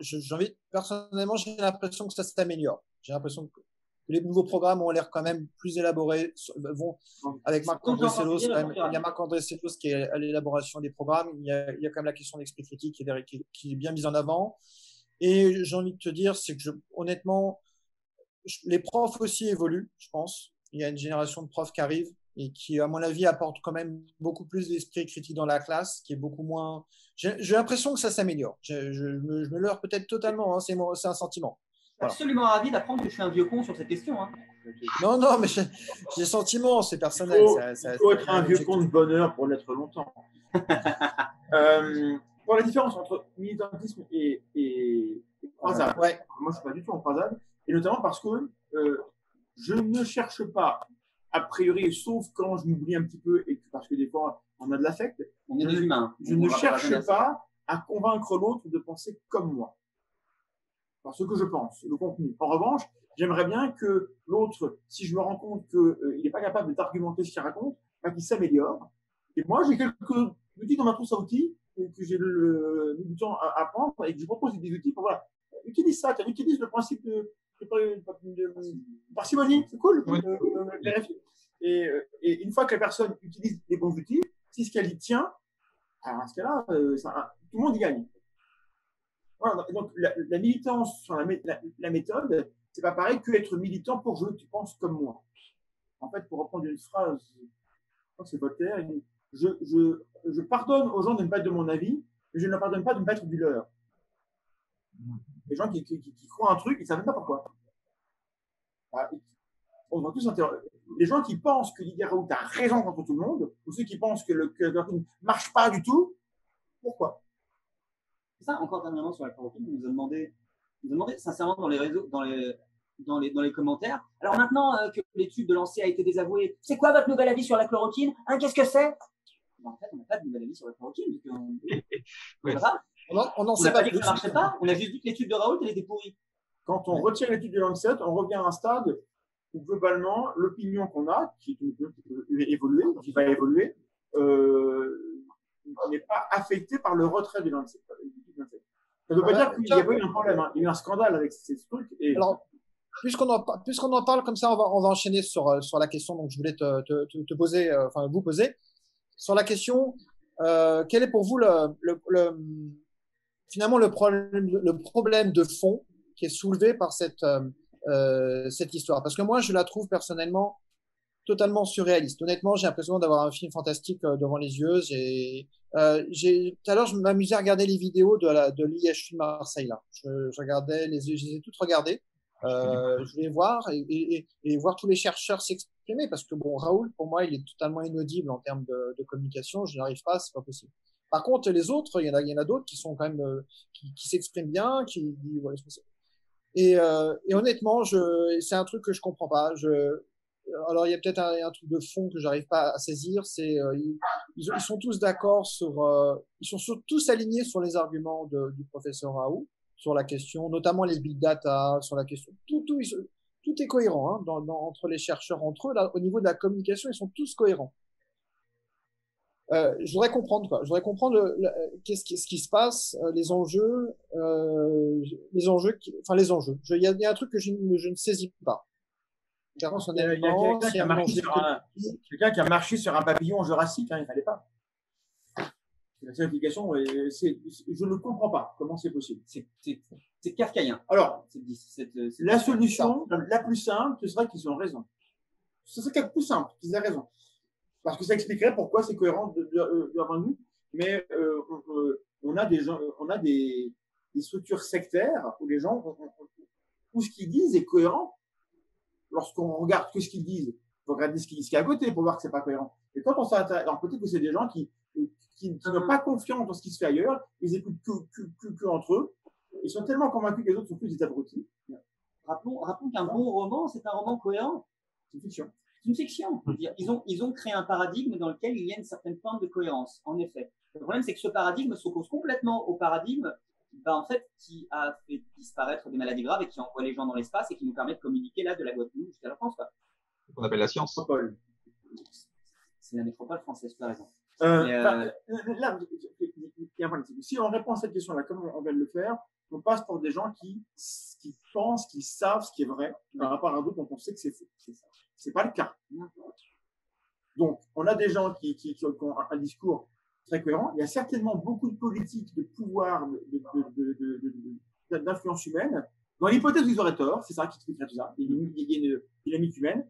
Personnellement, j'ai l'impression que ça s'améliore. J'ai l'impression que les nouveaux programmes ont l'air quand même plus élaborés. Avec Marc-André Sellos, il y a Marc-André Sellos qui est à l'élaboration des programmes. Il y a quand même la question de l'esprit critique qui est bien mise en avant. Et j'ai envie de te dire, c'est que honnêtement, les profs aussi évoluent, je pense. Il y a une génération de profs qui arrive et qui, à mon avis, apporte quand même beaucoup plus d'esprit critique dans la classe, qui est beaucoup moins. J'ai l'impression que ça s'améliore. Je me leurre peut-être totalement, hein, c'est un sentiment. Voilà. Absolument ravi d'apprendre que je suis un vieux con sur cette question. Hein. Non, mais j'ai le sentiment, c'est personnel. Il faut être un vieux con de bonheur pour l'être longtemps. Pour la différence entre militantisme et croisade, moi je ne suis pas du tout en croisade, et notamment parce que je ne cherche pas, a priori, sauf quand je m'oublie un petit peu et parce que des fois on a de l'affect, on est des humains. Je ne cherche pas à convaincre l'autre de penser comme moi. Par ce que je pense, le contenu. En revanche, j'aimerais bien que l'autre, si je me rends compte qu'il n'est pas capable d'argumenter ce qu'il raconte, qu'il s'améliore. Et moi, j'ai quelques outils dans ma trousse à outils que j'ai mis du temps à apprendre et que je propose des outils pour voilà, utilise ça, utilise le principe de parcimonie, c'est cool. Et une fois que la personne utilise les bons outils, si ce qu'elle y tient, alors dans ce cas-là, tout le monde y gagne. Voilà, donc la militance sur la méthode, c'est pas pareil que être militant pour je veux que tu penses comme moi. En fait, pour reprendre une phrase, je crois que c'est Voltaire, je pardonne aux gens de ne pas être de mon avis, mais je ne leur pardonne pas de ne pas être du leur. Les gens qui croient un truc, ils ne savent même pas pourquoi. On va tous les gens qui pensent que Didier Raoult a raison contre tout le monde, ou ceux qui pensent que le ne marche pas du tout, pourquoi? C'est ça, encore dernièrement sur la chloroquine, on nous a demandé sincèrement dans les réseaux, dans les commentaires. Alors maintenant que l'étude de Lancet a été désavouée, c'est quoi votre nouvel avis sur la chloroquine? Qu'est-ce que c'est? En fait, on n'a pas de nouvel avis sur la chloroquine. On n'en sait pas plus. Que ça marchait pas. On a juste dit que l'étude de Raoult, elle était pourrie. Quand on retire l'étude de Lancet, on revient à un stade où globalement, l'opinion qu'on a, qui va évoluer, n'est pas affectée par le retrait de Lancet. Ça ne veut pas dire qu'il n'y a pas eu un problème. Il y a eu un scandale avec ces trucs. Alors, puisqu'on en parle comme ça, on va enchaîner sur la question que je voulais te poser, enfin vous poser. Sur la question, quel est pour vous finalement le problème de fond qui est soulevé par cette histoire? Parce que moi, je la trouve personnellement totalement surréaliste. Honnêtement, j'ai l'impression d'avoir un film fantastique devant les yeux. Tout à l'heure, je m'amusais à regarder les vidéos de l'IHU de Marseille. Là. Je regardais je les ai toutes regardées. Je voulais voir et voir tous les chercheurs s'exprimer parce que bon, Raoult, pour moi, il est totalement inaudible en termes de communication. Je n'arrive pas, c'est pas possible. Par contre, les autres, il y en a d'autres qui sont quand même qui s'expriment bien, qui voilà, et honnêtement, c'est un truc que je comprends pas. Alors il y a peut-être un truc de fond que j'arrive pas à saisir. C'est ils sont tous d'accord ils sont tous alignés sur les arguments du professeur Raoult sur la question, notamment les big data, sur la question. Tout est cohérent hein, entre les chercheurs entre eux. Là, au niveau de la communication, ils sont tous cohérents. Je voudrais comprendre quoi. Je voudrais comprendre ce qui se passe, les enjeux. Il y a un truc que je ne saisis pas. Il y a quelqu'un qui a marché sur un papillon jurassique, il ne fallait pas. La certification, je ne comprends pas comment c'est possible. C'est kafkaïen. Alors, la solution la plus simple, ce serait qu'ils ont raison. Ce serait quelque chose de plus simple, qu'ils aient raison. Parce que ça expliquerait pourquoi c'est cohérent de leur point de vue. Mais on a des des structures sectaires où les gens, où ce qu'ils disent est cohérent. Lorsqu'on regarde que ce qu'ils disent, il faut regarder ce qu'il y a à côté pour voir que c'est pas cohérent. Et quand on s'intéresse, alors peut-être que c'est des gens qui n'ont pas confiance dans ce qui se fait ailleurs, ils écoutent que entre eux, ils sont tellement convaincus que les autres sont plus des abrutis. Rappelons qu'un bon roman, c'est un roman cohérent. C'est une fiction. C'est une fiction. Ils ont créé un paradigme dans lequel il y a une certaine forme de cohérence, en effet. Le problème, c'est que ce paradigme s'oppose complètement au paradigme en fait, qui a fait disparaître des maladies graves et qui envoie les gens dans l'espace et qui nous permet de communiquer là de la Guadeloupe jusqu'à la France. On appelle la science. C'est la métropole française, tu as raison. Là, il y a un problème. Si on répond à cette question-là, comme on vient de le faire, on passe pour des gens qui pensent, qui savent ce qui est vrai, par rapport à d'autres dont on sait que c'est faux. C'est pas le cas. Donc, on a des gens qui ont un discours très cohérent. Il y a certainement beaucoup de politiques de pouvoir, d'influence humaine. Dans l'hypothèse où ils auraient tort, c'est ça qui expliquerait tout ça. Il y a une dynamique humaine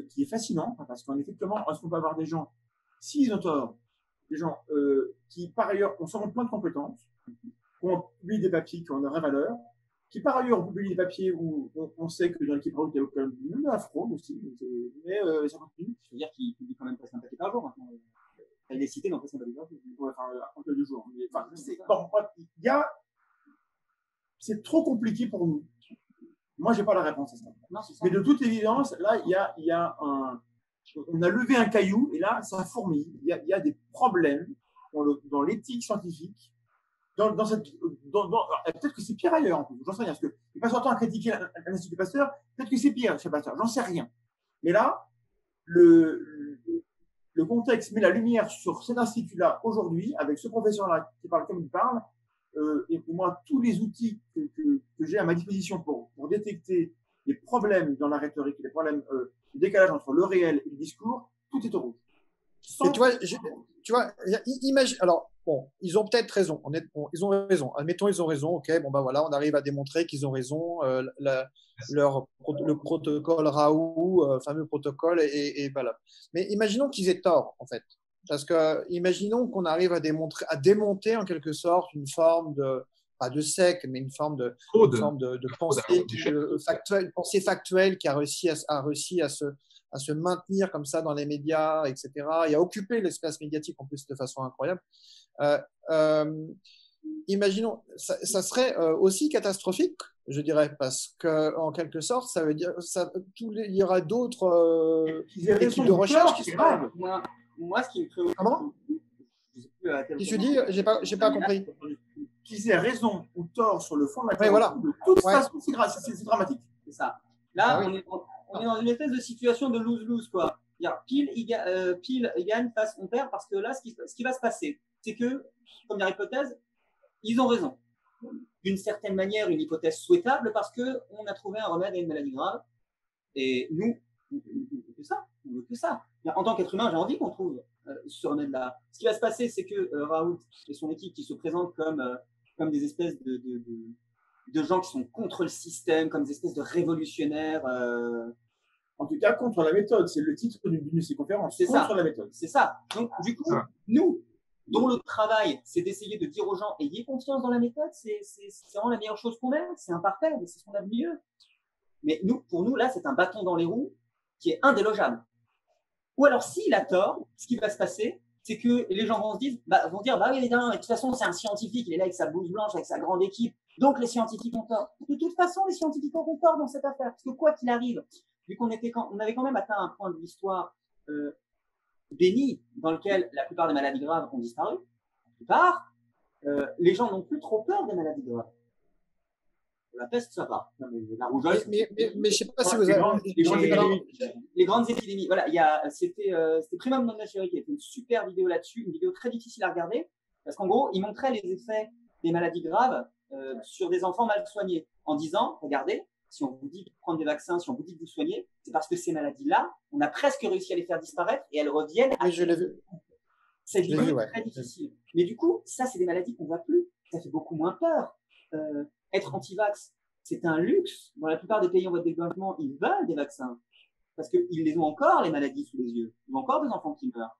qui est fascinante, parce qu'en effet, comment est-ce qu'on peut avoir des gens, s'ils ont tort, des gens qui, par ailleurs, ont sûrement plein de compétences, qui ont publié des papiers qui ont une vraie valeur, qui, par ailleurs, ont publié des papiers où on sait que dans l'équipe il y a aucun de la fraude aussi, mais ça continue. Je veux dire qu'ils publient quand même presque un papier par jour maintenant. Il est cité dans presque un papier par jour. En quelques jours. C'est trop compliqué pour nous. Moi, j'ai pas la réponse à ça. Non, c'est ça. Mais de toute évidence, là, on a levé un caillou et là, ça fourmille. Il y a des problèmes dans l'éthique scientifique. Peut-être que c'est pire ailleurs, en plus. J'en sais rien. Parce que il passe son temps à critiquer l'Institut Pasteur. Peut-être que c'est pire chez Pasteur. J'en sais rien. Mais là, le contexte met la lumière sur cet institut-là aujourd'hui, avec ce professeur-là qui parle comme il parle. Et pour moi, tous les outils que j'ai à ma disposition pour détecter les problèmes dans la rhétorique, les problèmes de décalage entre le réel et le discours, tout est au rouge. Et tu vois, imagine. Alors, bon, ils ont peut-être raison. Ils ont raison. Admettons, ils ont raison. Ok, bon, bah voilà, on arrive à démontrer qu'ils ont raison. Le protocole Raoult, fameux protocole, et voilà. Mais imaginons qu'ils aient tort, en fait. Parce que, imaginons qu'on arrive à démonter en quelque sorte une forme pas de secte, mais une forme de pensée factuelle qui a réussi à se maintenir comme ça dans les médias, etc. Et à occuper l'espace médiatique en plus de façon incroyable. Imaginons, ça serait aussi catastrophique, je dirais, parce que en quelque sorte, ça veut dire il y aura d'autres équipes de recherche qui seraient. Moi, ce qui me préoccupe. Comment ? Qui se dit, j'ai pas compris. Qu'ils aient raison ou tort sur le fond de la question, voilà. De toute façon, c'est dramatique. C'est ça. Là, on est dans une espèce de situation de lose-lose, quoi. Pile, il gagne, face, on perd, parce que là, ce qui va se passer, c'est que, première hypothèse, ils ont raison. D'une certaine manière, une hypothèse souhaitable, parce qu'on a trouvé un remède à une maladie grave. Et nous, on veut que ça. En tant qu'être humain, j'ai envie qu'on trouve ce remède-là. Ce qui va se passer, c'est que Raoult et son équipe qui se présentent comme des espèces de gens qui sont contre le système, comme des espèces de révolutionnaires. En tout cas, contre la méthode. C'est le titre d'une de ces conférences. C'est contre ça. La méthode. C'est ça. Donc, du coup, nous, dont le travail, c'est d'essayer de dire aux gens, ayez confiance dans la méthode, c'est vraiment la meilleure chose qu'on ait. C'est imparfait, mais c'est ce qu'on a de mieux. Mais pour nous, là, c'est un bâton dans les roues qui est indélogeable. Ou alors, s'il a tort, ce qui va se passer, c'est que les gens vont dire, oui, évidemment, de toute façon, c'est un scientifique, il est là avec sa blouse blanche, avec sa grande équipe, donc les scientifiques ont tort. De toute façon, les scientifiques ont tort dans cette affaire, parce que quoi qu'il arrive, vu qu'on avait quand même atteint un point de l'histoire béni, dans lequel la plupart des maladies graves ont disparu, la plupart, les gens n'ont plus trop peur des maladies graves. La peste, ça va. La rougeole. Mais je sais pas si vous avez. Les grandes épidémies. Voilà, c'était Primum non Nocere qui a fait une super vidéo là-dessus, une vidéo très difficile à regarder, parce qu'en gros, il montrait les effets des maladies graves sur des enfants mal soignés, en disant, regardez, si on vous dit de prendre des vaccins, si on vous dit de vous soigner, c'est parce que ces maladies-là, on a presque réussi à les faire disparaître et elles reviennent. Oui, je l'ai vu. C'est très difficile. Mais du coup, ça, c'est des maladies qu'on ne voit plus. Ça fait beaucoup moins peur. Être anti-vax, c'est un luxe. Dans la plupart des pays en voie de développement, ils veulent des vaccins. Parce qu'ils les ont encore, les maladies sous les yeux. Ils ont encore des enfants qui meurent.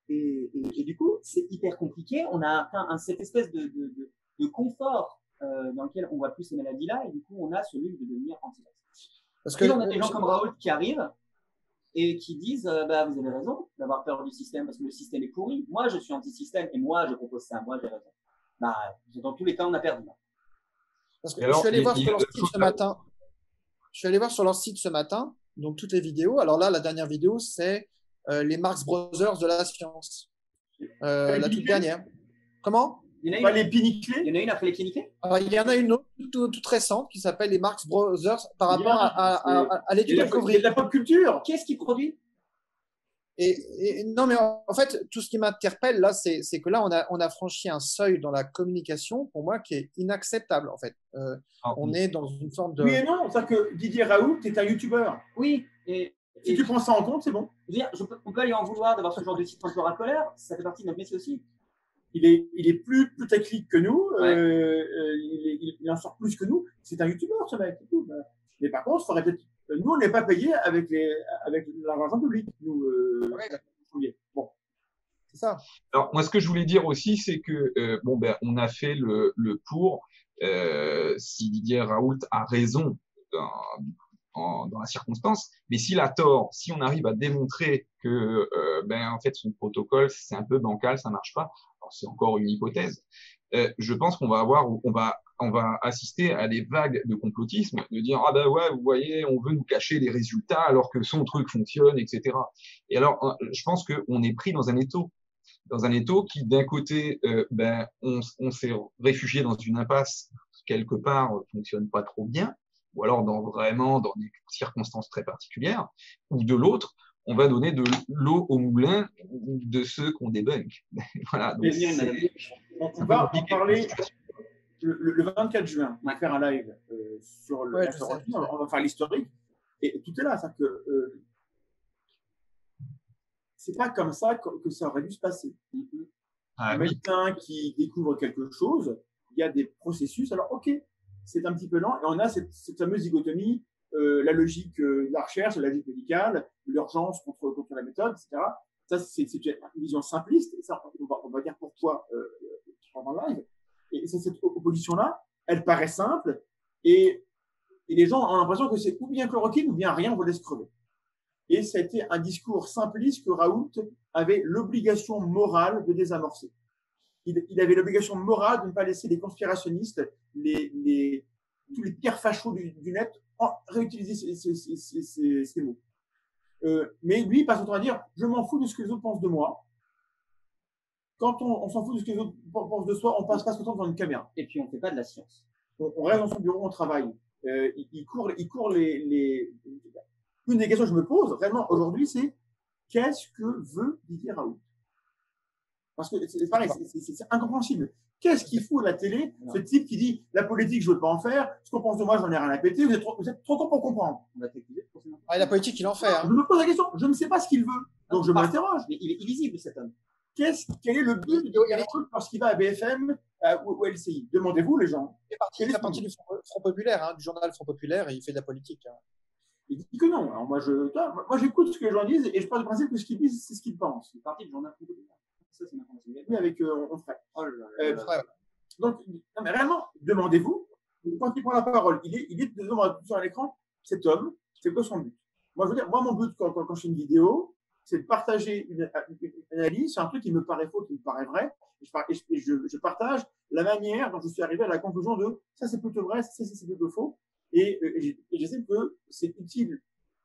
Et du coup, c'est hyper compliqué. On a atteint cette espèce de confort dans lequel on voit plus ces maladies-là, et du coup, on a ce luxe de devenir anti-vax. Parce que Et on a des gens comme Raoult qui arrivent et qui disent vous avez raison d'avoir peur du système parce que le système est pourri. Moi, je suis anti-système et moi, je propose ça. Moi, j'ai raison. Dans tous les cas, on a perdu. Parce que je suis allé voir sur leur site ce matin. Je suis allé voir sur leur site ce matin, donc toutes les vidéos. Alors là, la dernière vidéo, c'est les Marx Brothers de la science. La toute dernière. Comment? Il y en a les pieds nickelés. Il y en a une après les pieds nickelés. Il y en a une autre toute récente qui s'appelle les Marx Brothers par rapport à l'étude de Covry. Il y a de la pop culture. Qu'est-ce qui produit? Et non, mais en fait, tout ce qui m'interpelle là, c'est que là, on a franchi un seuil dans la communication, pour moi, qui est inacceptable, en fait. On est dans une sorte de… Oui et non, c'est-à-dire que Didier Raoult est un youtubeur. Oui, si tu prends ça en compte, c'est bon. Je veux dire, on peut aller en vouloir d'avoir ce genre de titre un peu racoleur, ça fait partie de notre métier aussi. Il est plus technique que nous, il en sort plus que nous. C'est un youtubeur, ce mec. Mais par contre, faudrait peut-être… Nous, on n'est pas payé avec l'argent public. Nous, bon, c'est ça. Alors, moi, ce que je voulais dire aussi, c'est que, on a fait le pour. Si Didier Raoult a raison dans la circonstance, mais s'il a tort, si on arrive à démontrer que, en fait, son protocole, c'est un peu bancal, ça marche pas. Alors, c'est encore une hypothèse. Je pense qu'on va assister à des vagues de complotisme, de dire vous voyez, on veut nous cacher les résultats alors que son truc fonctionne, etc. Et alors, je pense qu'on est pris dans un étau qui, d'un côté, on s'est réfugié dans une impasse qui, quelque part, fonctionne pas trop bien, ou alors dans des circonstances très particulières, ou de l'autre, on va donner de l'eau au moulin de ceux qu'on débunk. Voilà. Donc on va en parler le 24 juin. On va faire un live sur le. On va faire l'historique. Et tout est là. C'est que c'est pas comme ça que ça aurait dû se passer. Un médecin qui découvre quelque chose, il y a des processus. Alors, ok, c'est un petit peu lent. Et on a cette fameuse dichotomie, la logique de la recherche, la logique médicale, l'urgence contre la méthode, etc. Ça, c'est une vision simpliste. Et ça, on va dire pourquoi pendant le live. Et cette opposition-là, elle paraît simple. Et les gens ont l'impression que c'est ou bien chloroquine ou bien rien, on vous laisse crever. Et ça a été un discours simpliste que Raoult avait l'obligation morale de désamorcer. Il avait l'obligation morale de ne pas laisser les conspirationnistes, tous les pires fachos du net réutiliser ces mots. Mais lui, il passe son temps à dire « je m'en fous de ce que les autres pensent de moi ». Quand on s'en fout de ce que les autres pensent de soi, on passe pas son temps devant une caméra. Et puis, on ne fait pas de la science. On reste dans son bureau, on travaille. Il court les… Une des questions que je me pose, vraiment, aujourd'hui, c'est qu'est-ce que veut Didier Raoult? Parce que c'est pareil, c'est incompréhensible. Qu'est-ce qu'il fout à la télé, ce type qui dit la politique, je ne veux pas en faire, ce qu'on pense de moi, j'en ai rien à péter, vous êtes trop con pour comprendre. La politique, il en fait. Je me pose la question, je ne sais pas ce qu'il veut, donc je m'interroge. Mais il est illisible, cet homme. Quel est le but de Didier Raoult lorsqu'il va à BFM ou LCI? Demandez-vous, les gens. Il fait partie du Front Populaire, du journal Front Populaire, et il fait de la politique. Il dit que non. Alors moi, j'écoute ce que les gens disent et je pars du principe que ce qu'ils disent, c'est ce qu'ils pensent. C'est parti du journal Front Populaire. Ça, c'est ma information. Oui, avec Onfray. Oh là là. Donc, non, mais réellement, demandez-vous, quand il prend la parole, il est sur l'écran, cet homme, c'est quoi son but? Moi, je veux dire, mon but quand je fais une vidéo, c'est de partager une analyse sur un truc qui me paraît faux, qui me paraît vrai, et je partage la manière dont je suis arrivé à la conclusion de ça c'est plutôt vrai, ça c'est plutôt faux, et j'estime que c'est utile.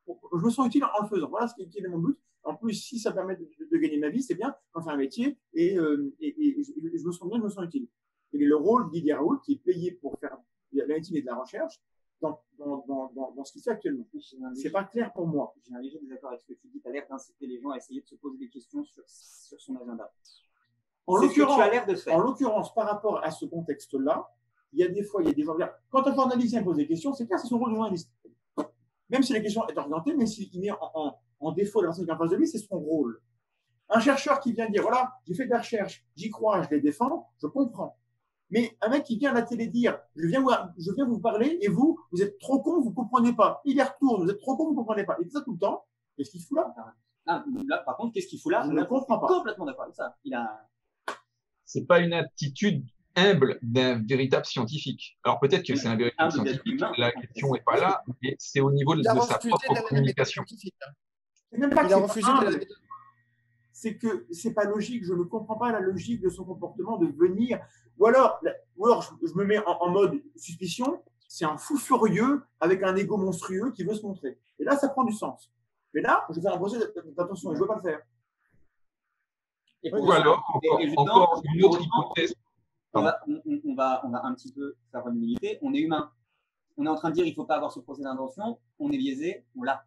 Je me sens utile en le faisant. Voilà ce qui est mon but. En plus, si ça permet de gagner ma vie, c'est bien. J'en fais un métier et je me sens bien, je me sens utile. Et le rôle de Didier Raoult, qui est payé pour faire de la médecine et de la recherche, dans ce qu'il fait actuellement. C'est pas clair pour moi. J'ai un léger désaccord avec ce que tu dis. Tu as l'air d'inciter les gens à essayer de se poser des questions sur son agenda. En l'occurrence, par rapport à ce contexte-là, il y a des fois, il y a des gens. Quand un journaliste pose des questions, c'est clair, c'est son rôle de journaliste. Même si la question est orientée, mais s'il met en défaut la personne qui est en face de lui, c'est son rôle. Un chercheur qui vient dire, voilà, j'ai fait de la recherche, j'y crois, je les défends, je comprends. Mais un mec qui vient à la télé dire, je viens vous parler, et vous êtes trop con, vous comprenez pas. Il y retourne, vous êtes trop con, vous comprenez pas. Et tout ça tout le temps, qu'est-ce qu'il fout là? Là, par contre, qu'est-ce qu'il fout là? Je ne comprends pas. Complètement d'accord avec ça. C'est pas une attitude humble d'un véritable scientifique. Alors peut-être que c'est un véritable Humble d'être scientifique, humain. la question n'est pas là, mais c'est au niveau Il a de sa refusé propre d'aller à la méthode communication. scientifique. Hein. C'est même pas que Il a c'est refusé pas d'aller à la humble, méthode. c'est que c'est pas logique. Je ne comprends pas la logique de son comportement de venir. Ou alors je me mets en mode suspicion. C'est un fou furieux avec un ego monstrueux qui veut se montrer. Et là, ça prend du sens. Mais là, je vais faire un procès d'attention et je ne veux pas le faire. Et Ou alors, encore une autre hypothèse. On va un petit peu faire une humilité. On est humain. On est en train de dire il ne faut pas avoir ce procès d'intention. On est biaisé, on l'a.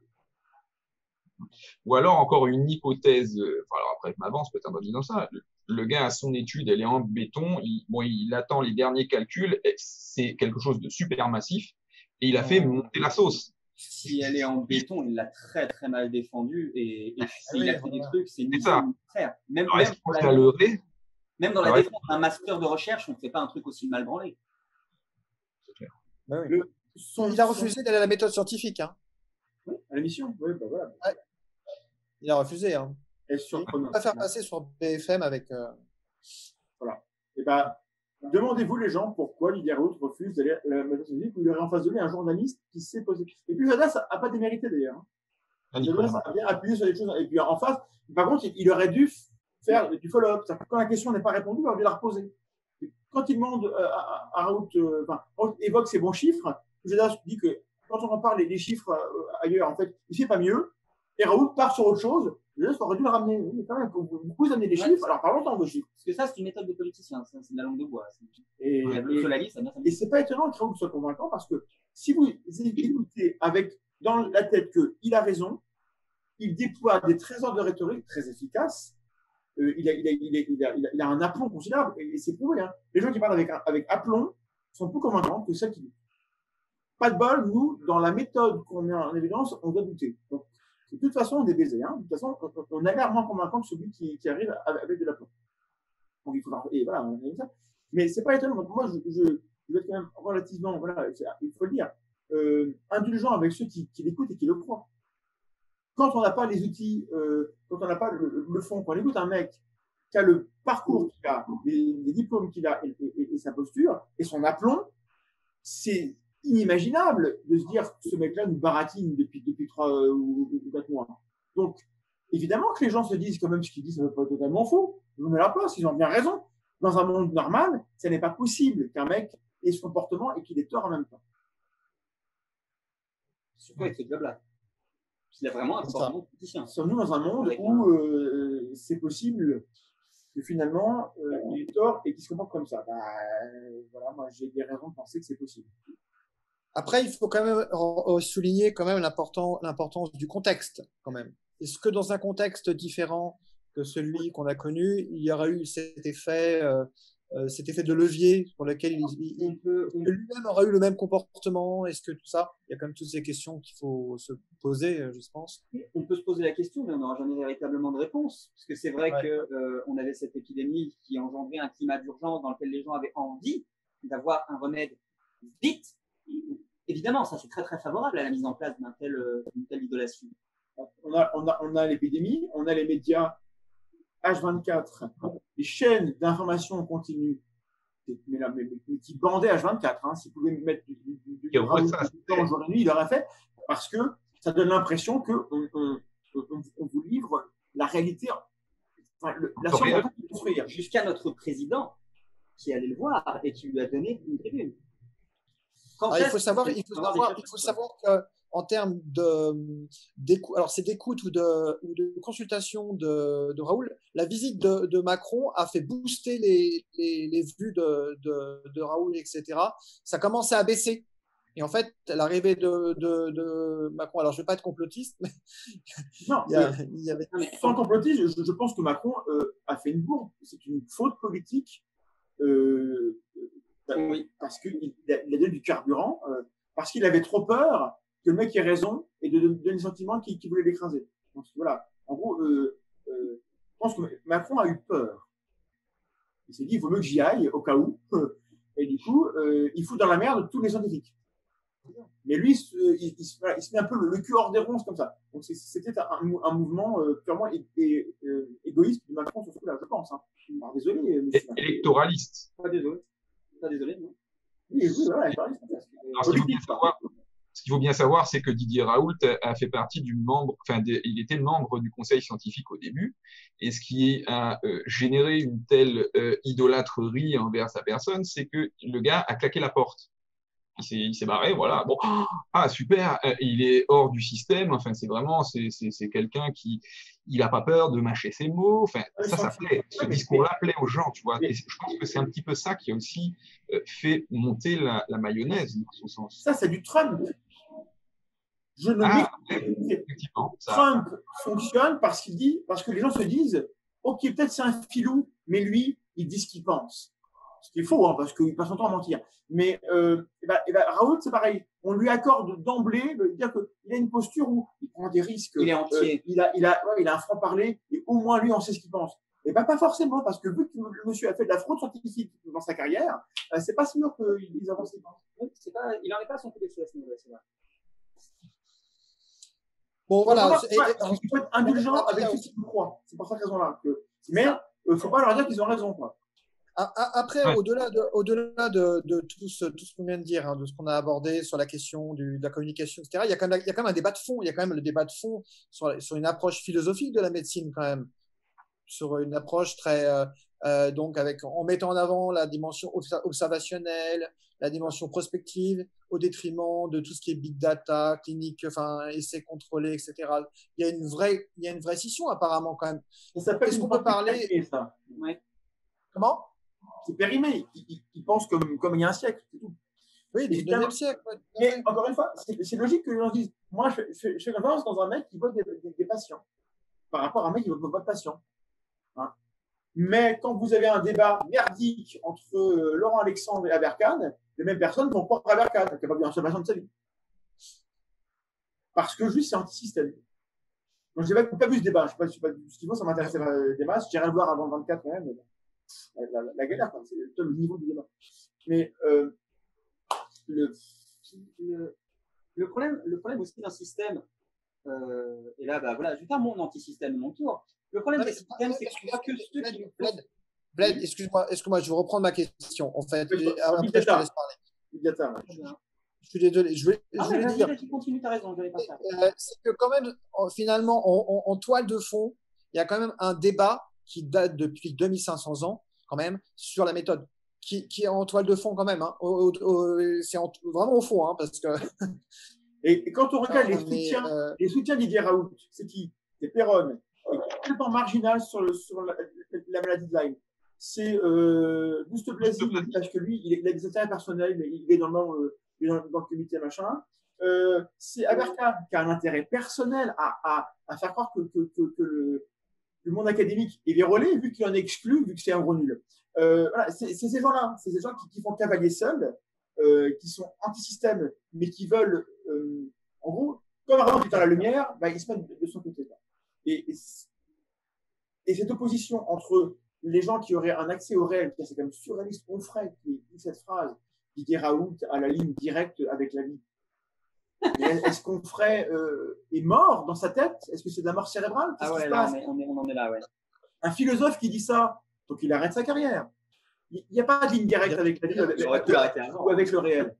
Ou alors encore une hypothèse, alors après je m'avance peut-être en disant ça, le gars a son étude, elle est en béton, il attend les derniers calculs, c'est quelque chose de super massif, et il a fait monter la sauce. Si elle est en béton, il l'a très très mal défendue, et s'il a fait des trucs, c'est ça. Frère. Même dans la défense d'un master de recherche, on ne fait pas un truc aussi mal branlé. C'est clair. Bah oui. Il a refusé d'aller à la méthode scientifique. Hein. Oui, à l'émission. Oui, bah voilà. Ouais. Il a refusé. Hein. Et il ne peut pas faire passer sur BFM avec. Voilà. Et bah, demandez-vous les gens pourquoi Lydia Raoult refuse d'aller à la méthode scientifique, où il y aurait en face de lui un journaliste qui s'est posé. Et puis Jodas n'a pas démérité d'ailleurs. Jodas a bien appuyé sur les choses. Et puis en face, par contre, il aurait dû faire du follow-up. Quand la question n'est pas répondue, il aurait dû la reposer. Et quand il demande à Raoult, Raoult évoque ses bons chiffres, Jodas dit que quand on compare les chiffres ailleurs, en fait, il ne fait pas mieux. Et Raoult part sur autre chose. Jodas aurait dû le ramener. Oui, quand même, vous amenez des chiffres, alors parlons de chiffres. Parce que ça, c'est une méthode de politicien. C'est de la langue de bois. Et c'est pas étonnant que Raoult soit convaincant, parce que si vous écoutez avec dans la tête qu'il a raison, il déploie des trésors de rhétorique très efficaces. Il a un aplomb considérable, et c'est prouvé. Hein. Les gens qui parlent avec aplomb sont plus convaincants que ceux qui. Pas de bol, nous, dans la méthode qu'on met en évidence, on doit douter. Donc, de toute façon, on est baisé. Hein. De toute façon, on a l'air moins convaincant que celui qui arrive avec de l'aplomb. Donc, il faut et voilà, on a ça. Mais c'est pas étonnant. Donc, moi, je vais être quand même relativement, voilà, il faut le dire, indulgent avec ceux qui l'écoutent et qui le croient. Quand on n'a pas les outils, quand on n'a pas le fond, quand on écoute un mec qui a le parcours qu'il a, les diplômes qu'il a et sa posture et son aplomb, c'est inimaginable de se dire que ce mec-là nous baratine depuis 3 ou 4 mois. Donc, évidemment que les gens se disent quand même ce qu'il dit, ça ne veut pas être totalement faux. Je me mets à la place, ils ont bien raison. Dans un monde normal, ce n'est pas possible qu'un mec ait ce comportement et qu'il ait tort en même temps. Surtout avec ce job-là. Il a vraiment un comportement politicien. Sommes-nous dans un monde où c'est possible que finalement il ait tort et qu'il se comporte comme ça? Voilà, moi j'ai des raisons de penser que c'est possible. Après, il faut quand même souligner quand même l'importance du contexte quand même. Est-ce que dans un contexte différent que celui qu'on a connu, il y aurait eu cet effet de levier pour lequel lui-même aurait eu le même comportement? Est-ce que tout ça, il y a quand même toutes ces questions qu'il faut se poser, je pense. On peut se poser la question, mais on n'aura jamais véritablement de réponse. Parce que c'est vrai qu'on avait cette épidémie qui engendrait un climat d'urgence dans lequel les gens avaient envie d'avoir un remède vite. Évidemment, ça c'est très très favorable à la mise en place d'une telle idolation. On a l'épidémie, on a les médias H24, les chaînes d'information continue, mais qui bandaient H24. Hein, s'ils pouvaient mettre du temps jour et nuit, il l'aurait fait, parce que ça donne l'impression qu'on vous livre la réalité, la science de construire. Jusqu'à notre président qui allait le voir et qui lui a donné une tribune. Il faut savoir qu'en termes d'écoute, alors c'est d'écoute ou de consultation de Raoult, la visite de Macron a fait booster les vues de Raoult, etc. Ça commençait à baisser. Et en fait, l'arrivée de Macron, alors je ne vais pas être complotiste, mais non, sans complotisme, je pense que Macron a fait une bourde. C'est une faute politique. Oui, parce qu'il a donné du carburant, parce qu'il avait trop peur que le mec ait raison et de donner le sentiment qu'il voulait l'écraser. Donc voilà, en gros, je pense que Macron a eu peur. Il s'est dit, il vaut mieux que j'y aille au cas où. Et du coup, il fout dans la merde tous les scientifiques. Mais lui, il se met un peu le cul hors des ronces comme ça. Donc c'était un mouvement purement égoïste de Macron sur ce coup-là, je pense. Hein. Alors, désolé. Électoraliste. Pas désolé. Pas désolé, non. Oui, voilà, Alors, ce qu'il faut bien savoir, c'est que Didier Raoult a fait partie du membre, enfin, il était membre du conseil scientifique au début, et ce qui a généré une telle idolâtrerie envers sa personne, c'est que le gars a claqué la porte. Il s'est barré, voilà. Bon, ah super, il est hors du système. Enfin, c'est vraiment, c'est quelqu'un qui, il a pas peur de mâcher ses mots. Enfin, ça plaît. Ce discours-là plaît aux gens, tu vois. Et je pense que c'est un petit peu ça qui a aussi fait monter la mayonnaise dans son sens. Ça, c'est du Trump. Je ne effectivement, Trump fonctionne parce que les gens se disent, ok, peut-être c'est un filou, mais lui, il dit ce qu'il pense. Ce qui est faux, hein, parce qu'il passe son temps à mentir. Mais Raoult, c'est pareil. On lui accorde d'emblée de dire qu'il a une posture où il prend des risques. Il est entier. Il a un franc-parler et au moins lui, on sait ce qu'il pense. Et pas forcément, parce que vu que le monsieur a fait de la fraude scientifique dans sa carrière, c'est pas sûr qu'ils avancent. Il n'en est pas à son coup d'essai à ce niveau-là, c'est vrai. Bon, voilà. Il faut être indulgent avec ceux qui nous croient. C'est pour cette raison-là. Mais il ne faut pas leur dire qu'ils ont raison, quoi. Après, au-delà de tout ce qu'on vient de dire, hein, de ce qu'on a abordé sur la question de la communication, etc., il y a quand même un débat de fond. Il y a quand même le débat de fond sur une approche philosophique de la médecine, quand même. Sur une approche très. Donc, en mettant en avant la dimension observationnelle, la dimension prospective, au détriment de tout ce qui est big data, clinique, enfin, essais contrôlés, etc. Il y a une vraie scission, apparemment, quand même. Est-ce qu'on peut parler ça? Ouais. Comment? C'est périmé. Il pense comme il y a un siècle, c'est tout. Oui, du 19e siècle. Ouais. Mais encore une fois, c'est logique que les gens disent, moi, je fais confiance dans un mec qui voit des patients, par rapport à un mec qui ne voit pas de patients. Hein. Mais quand vous avez un débat merdique entre Laurent Alexandre et Aberkan, les mêmes personnes vont pas Aberkan, qui n'a pas vu un seul patient de sa vie. Parce que juste, c'est anti-système. Donc, j'ai pas vu ce débat. Je sais pas ce qu'il faut, ça m'intéressait des masses. J'irai le voir avant le 24 quand même. Mais la galère, quoi. C'est le niveau du débat. Mais le problème aussi d'un système, et là, voilà, je vais faire mon anti-système de mon tour. Le problème des systèmes, c'est que tu vois que ceux qui nous Bled, excuse-moi, je vais reprendre ma question. En fait, après, je te laisse parler. Je suis désolé. Je voulais dire. Tu continues, t'as raison, je vais pas faire. C'est que quand même, finalement, en toile de fond, il y a quand même un débat qui date depuis 2500 ans, quand même, sur la méthode, qui est en toile de fond quand même. Hein. C'est vraiment au fond, hein, parce que. Et quand on regarde les soutiens d'Didier Raoult, c'est qui? C'est Perron, qui est complètement marginal sur la maladie de Lyme. C'est Gustave Blasi, parce que lui, il a des intérêts personnels, il est dans le comité machin. C'est Aberkan qui a un intérêt personnel à faire croire que le monde académique est vérolé, vu qu'il en est exclu, vu que c'est un gros nul. Voilà, c'est ces gens-là, c'est ces gens qui font cavalier seuls, qui sont anti-système, mais qui veulent, en gros, comme avant qui est dans la lumière, ils se mettent de son côté. Et cette opposition entre les gens qui auraient un accès au réel, c'est quand même surréaliste, on ferait, qui dit cette phrase, Didier Raoult à la ligne directe avec la vie. Est-ce qu'on ferait est mort dans sa tête? Est-ce que c'est de la mort cérébrale? Ah ouais, là, on en est là, ouais. Un philosophe qui dit ça, donc il arrête sa carrière. Il n'y a pas de ligne directe avec la vie ou avec le réel.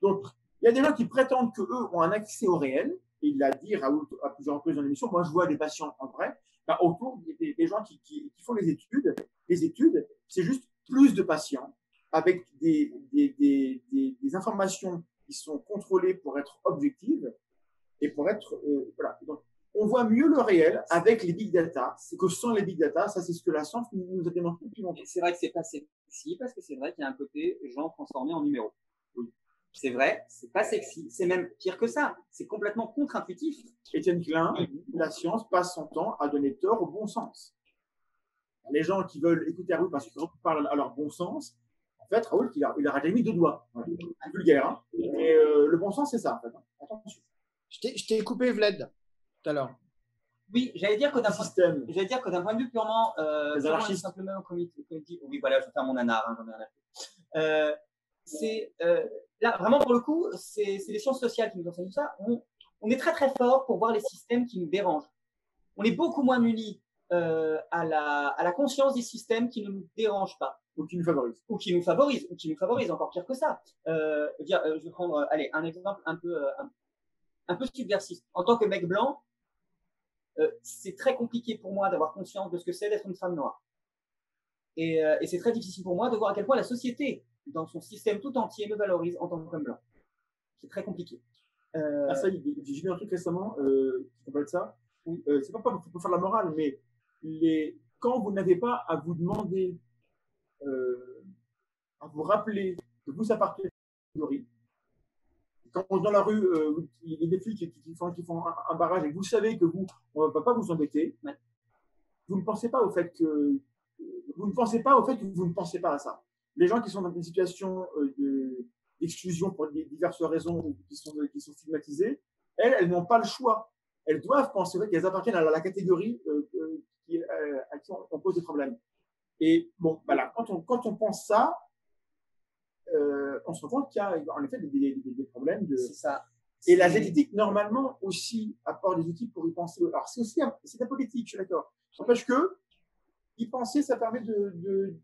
Donc, il y a des gens qui prétendent qu'eux ont un accès au réel, et il l'a dit Raoult à plusieurs reprises dans l'émission. Moi, je vois des patients en vrai, autour des gens qui font les études. Les études, c'est juste plus de patients avec des informations qui sont contrôlées pour être objectives et pour être voilà. Donc, on voit mieux le réel avec les big data. C'est que sans les big data, ça c'est ce que la science nous a démontré depuis longtemps. C'est vrai que c'est pas sexy parce que c'est vrai qu'il y a un côté gens transformés en numéros. Oui. C'est vrai, c'est pas sexy, c'est même pire que ça. C'est complètement contre-intuitif. Étienne Klein, la science passe son temps à donner tort au bon sens. Les gens qui veulent écouter Raoult parce qu'ils parlent à leur bon sens, en fait, Raoult, il a déjà mis 2 doigts. C'est vulgaire, hein. Mais le bon sens, c'est ça, en fait. Attention. Je t'ai coupé, Vlad, tout à l'heure. Oui, j'allais dire que d'un point de vue purement simplement cognitif, oui, voilà, je vais faire mon nanar, hein, j'en ai rien à faire. Là, vraiment, pour le coup, c'est les sciences sociales qui nous enseignent ça. On est très, très fort pour voir les systèmes qui nous dérangent. On est beaucoup moins munis à la conscience des systèmes qui ne nous dérangent pas. Ou qui nous favorise. Ou qui nous favorise, encore pire que ça. Je vais prendre, allez, un exemple un peu subversif. En tant que mec blanc, c'est très compliqué pour moi d'avoir conscience de ce que c'est d'être une femme noire. Et c'est très difficile pour moi de voir à quel point la société, dans son système tout entier, me valorise en tant qu'homme blanc. C'est très compliqué. Ça, j'ai vu un truc récemment qui complète ça. C'est pas pour faire la morale, mais quand vous n'avez pas à vous demander, à vous rappeler que vous appartenez à une catégorie, quand dans la rue, il y a des flics qui font un barrage et que vous savez que on ne va pas vous embêter, vous ne pensez pas au fait que vous ne pensez pas à ça. Les gens qui sont dans une situation d'exclusion pour diverses raisons ou qui sont stigmatisées, elles n'ont pas le choix. Elles doivent penser qu'elles appartiennent à la catégorie à qui on pose des problèmes. Et bon, voilà, quand on pense ça, on se rend compte qu'il y a en effet des problèmes de. C'est ça. Et la zététique, normalement, aussi apporte des outils pour y penser. Alors, c'est de la politique, je suis d'accord. N'empêche que y penser, ça permet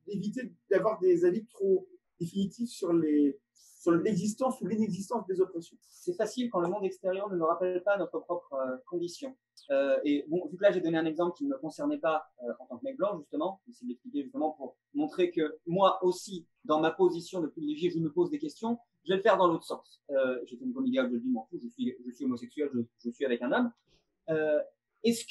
d'éviter d'avoir des avis trop définitifs sur l'existence ou l'inexistence des oppressions. C'est facile quand le monde extérieur ne nous rappelle pas notre propre condition. Et bon, vu que là j'ai donné un exemple qui ne me concernait pas en tant que mec blanc, justement, c'est d'expliquer justement pour montrer que moi aussi, dans ma position de privilégié, je me pose des questions. Je vais le faire dans l'autre sens. J'ai fait une comédie, je le dis, m'en fous, je suis homosexuel, je suis avec un homme. Est-ce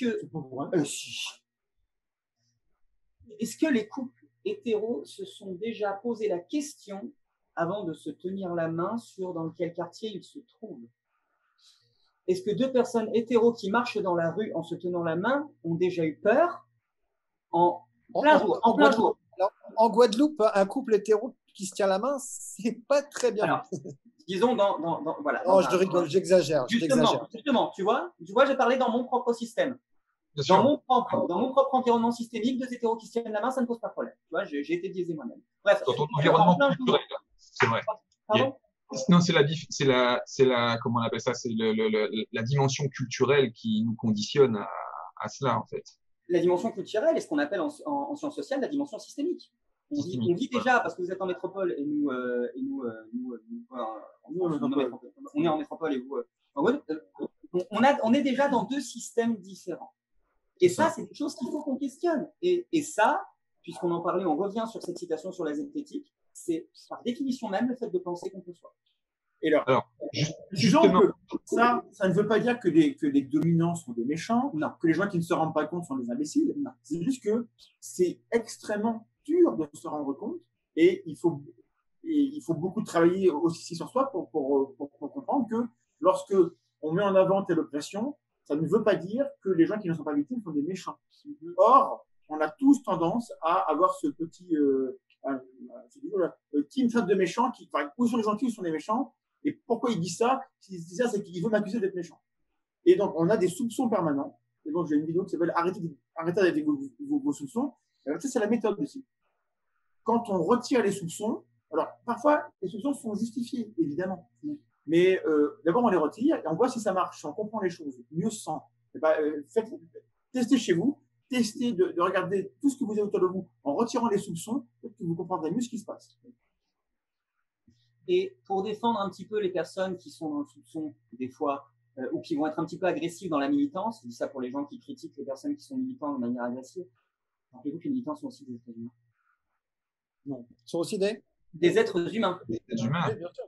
que les couples hétéros se sont déjà posé la question avant de se tenir la main sur dans quel quartier ils se trouvent? Est-ce que deux personnes hétéros qui marchent dans la rue en se tenant la main ont déjà eu peur en plein jour? Alors, en Guadeloupe, un couple hétéro qui se tient la main, c'est pas très bien. Alors, disons voilà. Non, je rigole, j'exagère. Justement, tu vois, j'ai parlé dans mon propre système. Dans mon propre environnement systémique, deux hétéros qui se tiennent la main, ça ne pose pas de problème. Tu vois, j'ai été biaisé moi-même. Bref. Dans ton environnement culturel, c'est vrai. Pardon? Non, c'est la, comment on appelle ça, c'est la dimension culturelle qui nous conditionne à cela, en fait. La dimension culturelle est ce qu'on appelle en sciences sociales la dimension systémique. On vit déjà, parce que vous êtes en métropole et nous on est en métropole et vous, on est déjà dans deux systèmes différents. Et ça, c'est quelque chose qu'il faut qu'on questionne. Et ça, puisqu'on en parlait, on revient sur cette citation sur la zététique, c'est par définition même le fait de penser qu'on peut soi. Et alors justement, ça ne veut pas dire que les dominants sont des méchants, non, que les gens qui ne se rendent pas compte sont des imbéciles. Non. C'est juste que c'est extrêmement dur de se rendre compte et il faut beaucoup travailler aussi sur soi pour comprendre que lorsque on met en avant telle oppression, ça ne veut pas dire que les gens qui ne sont pas victimes sont des méchants. Or, on a tous tendance à avoir ce petit team de méchants où sont les gentils, où sont les méchants. Et pourquoi il dit ça? S'il dit ça, c'est qu'il veut m'accuser d'être méchant. Et donc, on a des soupçons permanents. Et donc, j'ai une vidéo qui s'appelle Arrêtez avec vos soupçons. Alors, ça, c'est la méthode aussi. Quand on retire les soupçons, alors parfois, les soupçons sont justifiés, évidemment. Mais d'abord, on les retire et on voit si ça marche, si on comprend les choses, mieux se sent. Testez chez vous, testez de regarder tout ce que vous avez autour de vous en retirant les soupçons, peut-être que vous comprendrez mieux ce qui se passe. Et pour défendre un petit peu les personnes qui sont dans le soupçon, des fois, ou qui vont être un petit peu agressives dans la militance, je dis ça pour les gens qui critiquent les personnes qui sont militantes de manière agressive, rappelez-vous que les militants sont aussi des êtres humains. Non, ils sont aussi des êtres humains. Des êtres humains. Oui, bien sûr.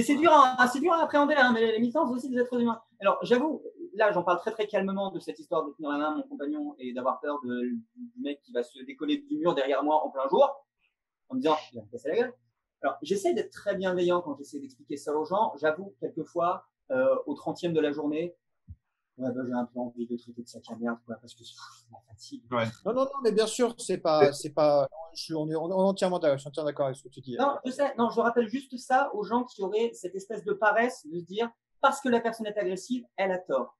C'est dur à appréhender, hein, mais les militants sont aussi des êtres humains. Alors, j'avoue, là, j'en parle très très calmement de cette histoire de tenir la main à mon compagnon et d'avoir peur du mec qui va se décoller du mur derrière moi en plein jour, en me disant, il va me casser la gueule. Alors, j'essaie d'être très bienveillant quand j'essaie d'expliquer ça aux gens. J'avoue, quelquefois, au 30e de la journée, j'ai un peu envie de traiter de sac à merde, quoi, parce que c'est la fatigue. Ouais. Non, mais bien sûr, c'est pas, on est entièrement d'accord avec ce que tu dis. Non, je sais, non, je rappelle juste ça aux gens qui auraient cette espèce de paresse de se dire, parce que la personne est agressive, elle a tort.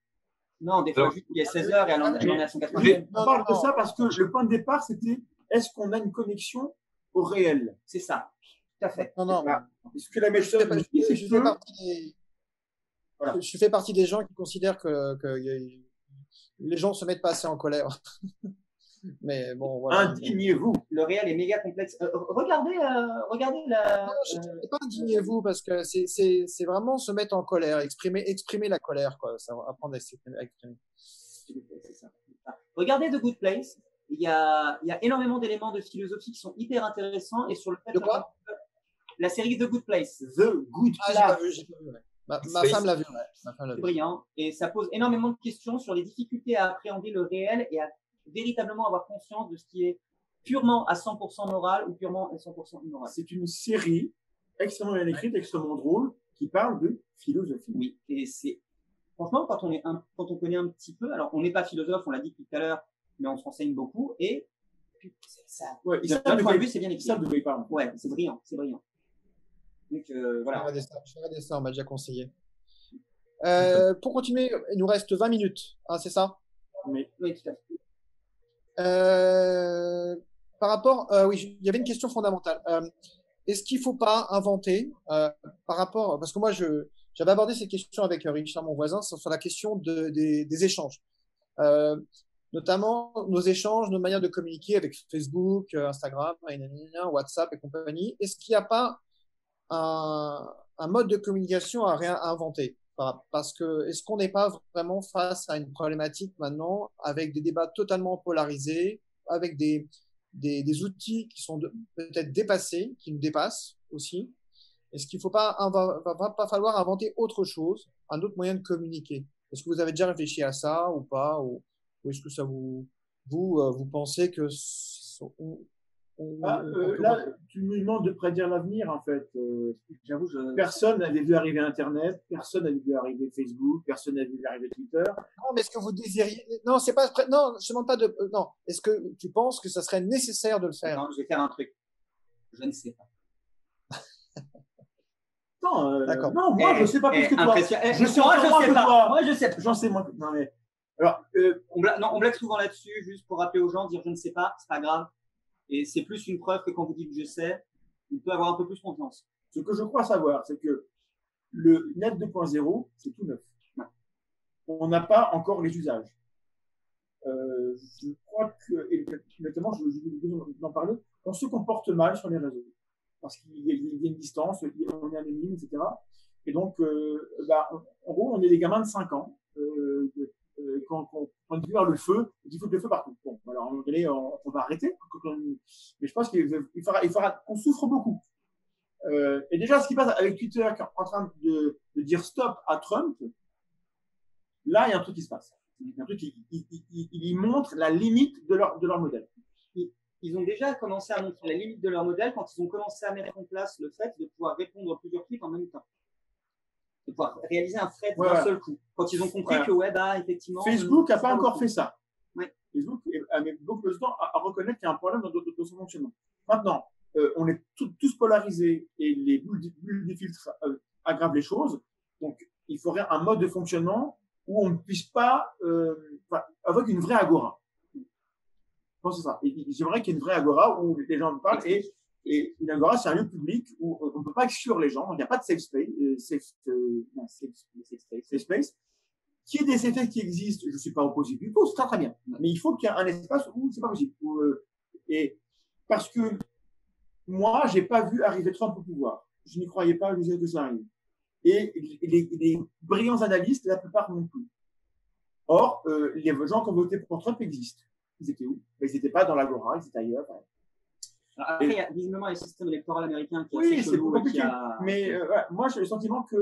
Non, des fois, juste, il y a 16 heures et elle en est à son 80e. On parle de ça parce que le point de départ, c'était, est-ce qu'on a une connexion au réel? C'est ça. Tout à fait. Non. Est-ce que la méthode, je fais partie des gens qui considèrent que les gens ne se mettent pas assez en colère. Mais bon, voilà. Indignez-vous. Le réel est méga complexe. Regardez la. C'est pas indignez-vous parce que c'est vraiment se mettre en colère, exprimer la colère, quoi. Ça, apprendre à exprimer. C'est ça. Regardez The Good Place. Il y a énormément d'éléments de philosophie qui sont hyper intéressants et sur le fait De quoi? la série The Good Place. The Good Ah, Place. j'ai pas vu, ouais. Ma femme l'a vu, ouais. Ma femme l'a C'est vu. brillant et ça pose énormément de questions sur les difficultés à appréhender le réel et à véritablement avoir conscience de ce qui est purement à 100% moral ou purement à 100% immoral. C'est une série extrêmement bien écrite, extrêmement drôle, qui parle de philosophie. Oui, et c'est franchement quand on connaît un petit peu, alors on n'est pas philosophe, on l'a dit tout à l'heure, mais on se renseigne beaucoup et ça. Ouais, De notre point de vue, c'est bien écrit. Ça, de quoi il parle. Ouais, c'est brillant. Donc voilà. Je vais regarder ça, on m'a déjà conseillé. Pour continuer, il nous reste 20 minutes, hein, c'est ça? Mais Oui, tout à fait. Par rapport, oui, il y avait une question fondamentale. Est-ce qu'il ne faut pas inventer, par rapport, parce que moi, j'avais abordé cette question avec Richard, mon voisin, sur la question des échanges. Notamment nos échanges, nos manières de communiquer avec Facebook, Instagram, WhatsApp et compagnie. Est-ce qu'il n'y a pas un mode de communication à réinventer? Parce que est-ce qu'on n'est pas vraiment face à une problématique maintenant avec des débats totalement polarisés, avec des outils qui sont peut-être dépassés, qui nous dépassent aussi? Est-ce qu'il ne va pas falloir inventer autre chose, un autre moyen de communiquer? Est-ce que vous avez déjà réfléchi à ça ou pas? Ou est-ce que ça vous pensez que là, tu nous demandes de prédire l'avenir, en fait. J'avoue, Personne n'avait vu arriver Internet, personne n'avait vu arriver Facebook, personne n'avait vu arriver Twitter. Non, mais est-ce que vous désiriez? Non, c'est pas. Non, je ne demande pas de. Non. Est-ce que tu penses que ça serait nécessaire de le faire? Non, je vais faire un truc. Je ne sais pas. D'accord. Non, moi, je ne sais pas plus que toi. Je sais pas. Moi, je sais pas. J'en sais moins. Non, mais. Alors, on blague souvent là-dessus, juste pour rappeler aux gens, dire je ne sais pas, c'est pas grave. Et c'est plus une preuve que quand vous dites je sais, on peut avoir un peu plus confiance. Ce que je crois savoir, c'est que le Net 2.0, c'est tout neuf. Ouais. On n'a pas encore les usages. Je crois que, et notamment, je vais en parler, on se comporte mal sur les réseaux. Parce qu'il y a une distance, on est anonyme, etc. Et donc, en gros, on est des gamins de 5 ans. Quand on dit vers le feu, il faut le feu partout. Bon, alors à un moment donné, on va arrêter. Mais je pense qu'il faudra qu'on souffre beaucoup. Et déjà, ce qui passe avec Twitter, qui est en train de dire stop à Trump, là, il y a un truc qui se passe. Il y a un truc qui montre la limite de leur modèle. Ils ont déjà commencé à montrer la limite de leur modèle quand ils ont commencé à mettre en place le fait de pouvoir répondre à plusieurs tweets en même temps. De pouvoir réaliser un thread d'un seul coup. Quand ils ont compris que, effectivement. Facebook n'a pas encore fait ça. Ouais. Facebook a mis beaucoup de temps à reconnaître qu'il y a un problème dans son fonctionnement. Maintenant, on est tous polarisés et les bulles des filtres aggravent les choses. Donc, il faudrait un mode de fonctionnement où on ne puisse pas avoir une vraie agora. Je pense que c'est ça. J'aimerais qu'il y ait une vraie agora où les gens parlent et une agora, c'est un lieu public où on ne peut pas exclure les gens. Il n'y a pas de safe space. Qu'il y ait des safe space qui existent, je ne suis pas opposé du tout, c'est très bien. Mais il faut qu'il y ait un espace où c'est pas possible. Et parce que moi, j'ai pas vu arriver Trump au pouvoir. Je n'y croyais pas, je disais que ça arrive. Et les brillants analystes, la plupart non plus. Or, les gens qui ont voté pour Trump existent. Ils étaient où? Ils n'étaient pas dans l'agora, ils étaient ailleurs. Après, il y a visiblement un système électoral américain qui est oui, assez chelou et qui a... Mais moi, j'ai le sentiment que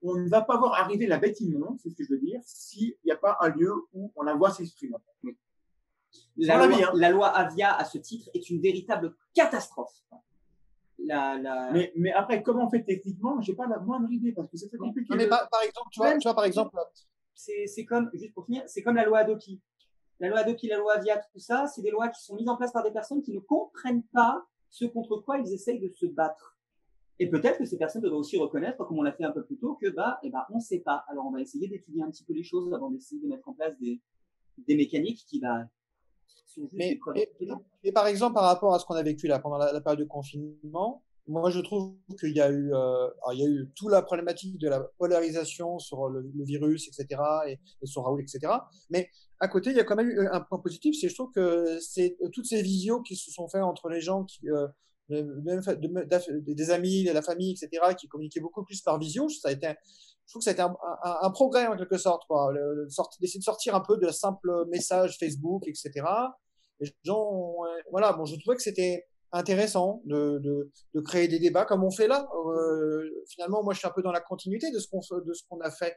on ne va pas voir arriver la bête immonde, c'est ce que je veux dire, s'il n'y a pas un lieu où on la voit s'exprimer. Oui. La loi Avia, à ce titre, est une véritable catastrophe. Mais après, comment on fait techniquement? J'ai pas la moindre idée parce que c'est très compliqué. Non, mais par exemple, tu vois, par exemple, c'est comme, juste pour finir, c'est comme la loi Adopi. La loi Adopi, la loi Avia, tout ça, c'est des lois qui sont mises en place par des personnes qui ne comprennent pas ce contre quoi ils essayent de se battre. Et peut-être que ces personnes devraient aussi reconnaître, comme on l'a fait un peu plus tôt, que on ne sait pas. Alors on va essayer d'étudier un petit peu les choses avant d'essayer de mettre en place des mécaniques qui sont juste mais par exemple, par rapport à ce qu'on a vécu là pendant la période de confinement, moi, je trouve qu'il y a eu, alors, il y a eu toute la problématique de la polarisation sur le virus, etc., et sur Raoul, etc. Mais à côté, il y a quand même eu un point positif, c'est je trouve que c'est toutes ces visios qui se sont faites entre les gens des amis, de la famille, etc., qui communiquaient beaucoup plus par visio. Je trouve que ça a été un progrès en quelque sorte, quoi. D'essayer de sortir un peu de simple message Facebook, etc. Les gens, voilà, bon, je trouvais que c'était intéressant de créer des débats comme on fait là. Finalement, moi, je suis un peu dans la continuité de ce qu'on a fait.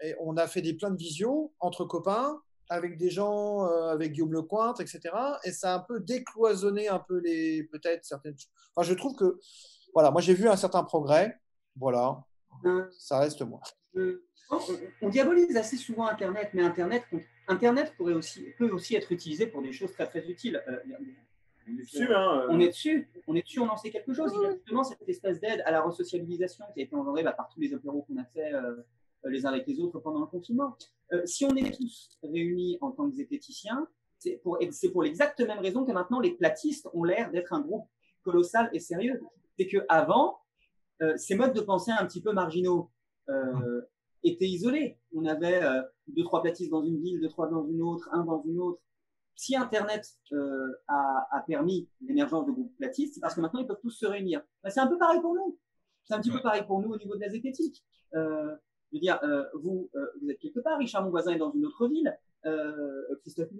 Et on a fait plein de visios entre copains, avec des gens, avec Guillaume Lecointre, etc. Et ça a un peu décloisonné un peu peut-être certaines. Enfin, je trouve que, voilà, moi j'ai vu un certain progrès. Voilà, ça reste moi. On diabolise assez souvent Internet, mais Internet peut aussi être utilisé pour des choses très très utiles. On est dessus, hein. On est dessus, on en sait quelque chose. Il y a justement cette espèce d'aide à la resocialisation qui a été engendrée par tous les apéros qu'on a fait les uns avec les autres pendant le confinement. Si on est tous réunis en tant que zététiciens, c'est pour l'exacte même raison que maintenant les platistes ont l'air d'être un groupe colossal et sérieux. C'est qu'avant, ces modes de pensée un petit peu marginaux étaient isolés. On avait 2-3 platistes dans une ville, 2-3 dans une autre, un dans une autre. Si Internet a permis l'émergence de groupes platistes, c'est parce que maintenant ils peuvent tous se réunir. Ben, c'est un peu pareil pour nous. C'est un petit peu pareil pour nous au niveau de la zététique. Je veux dire, vous êtes quelque part, Richard, mon voisin, est dans une autre ville, Christophe,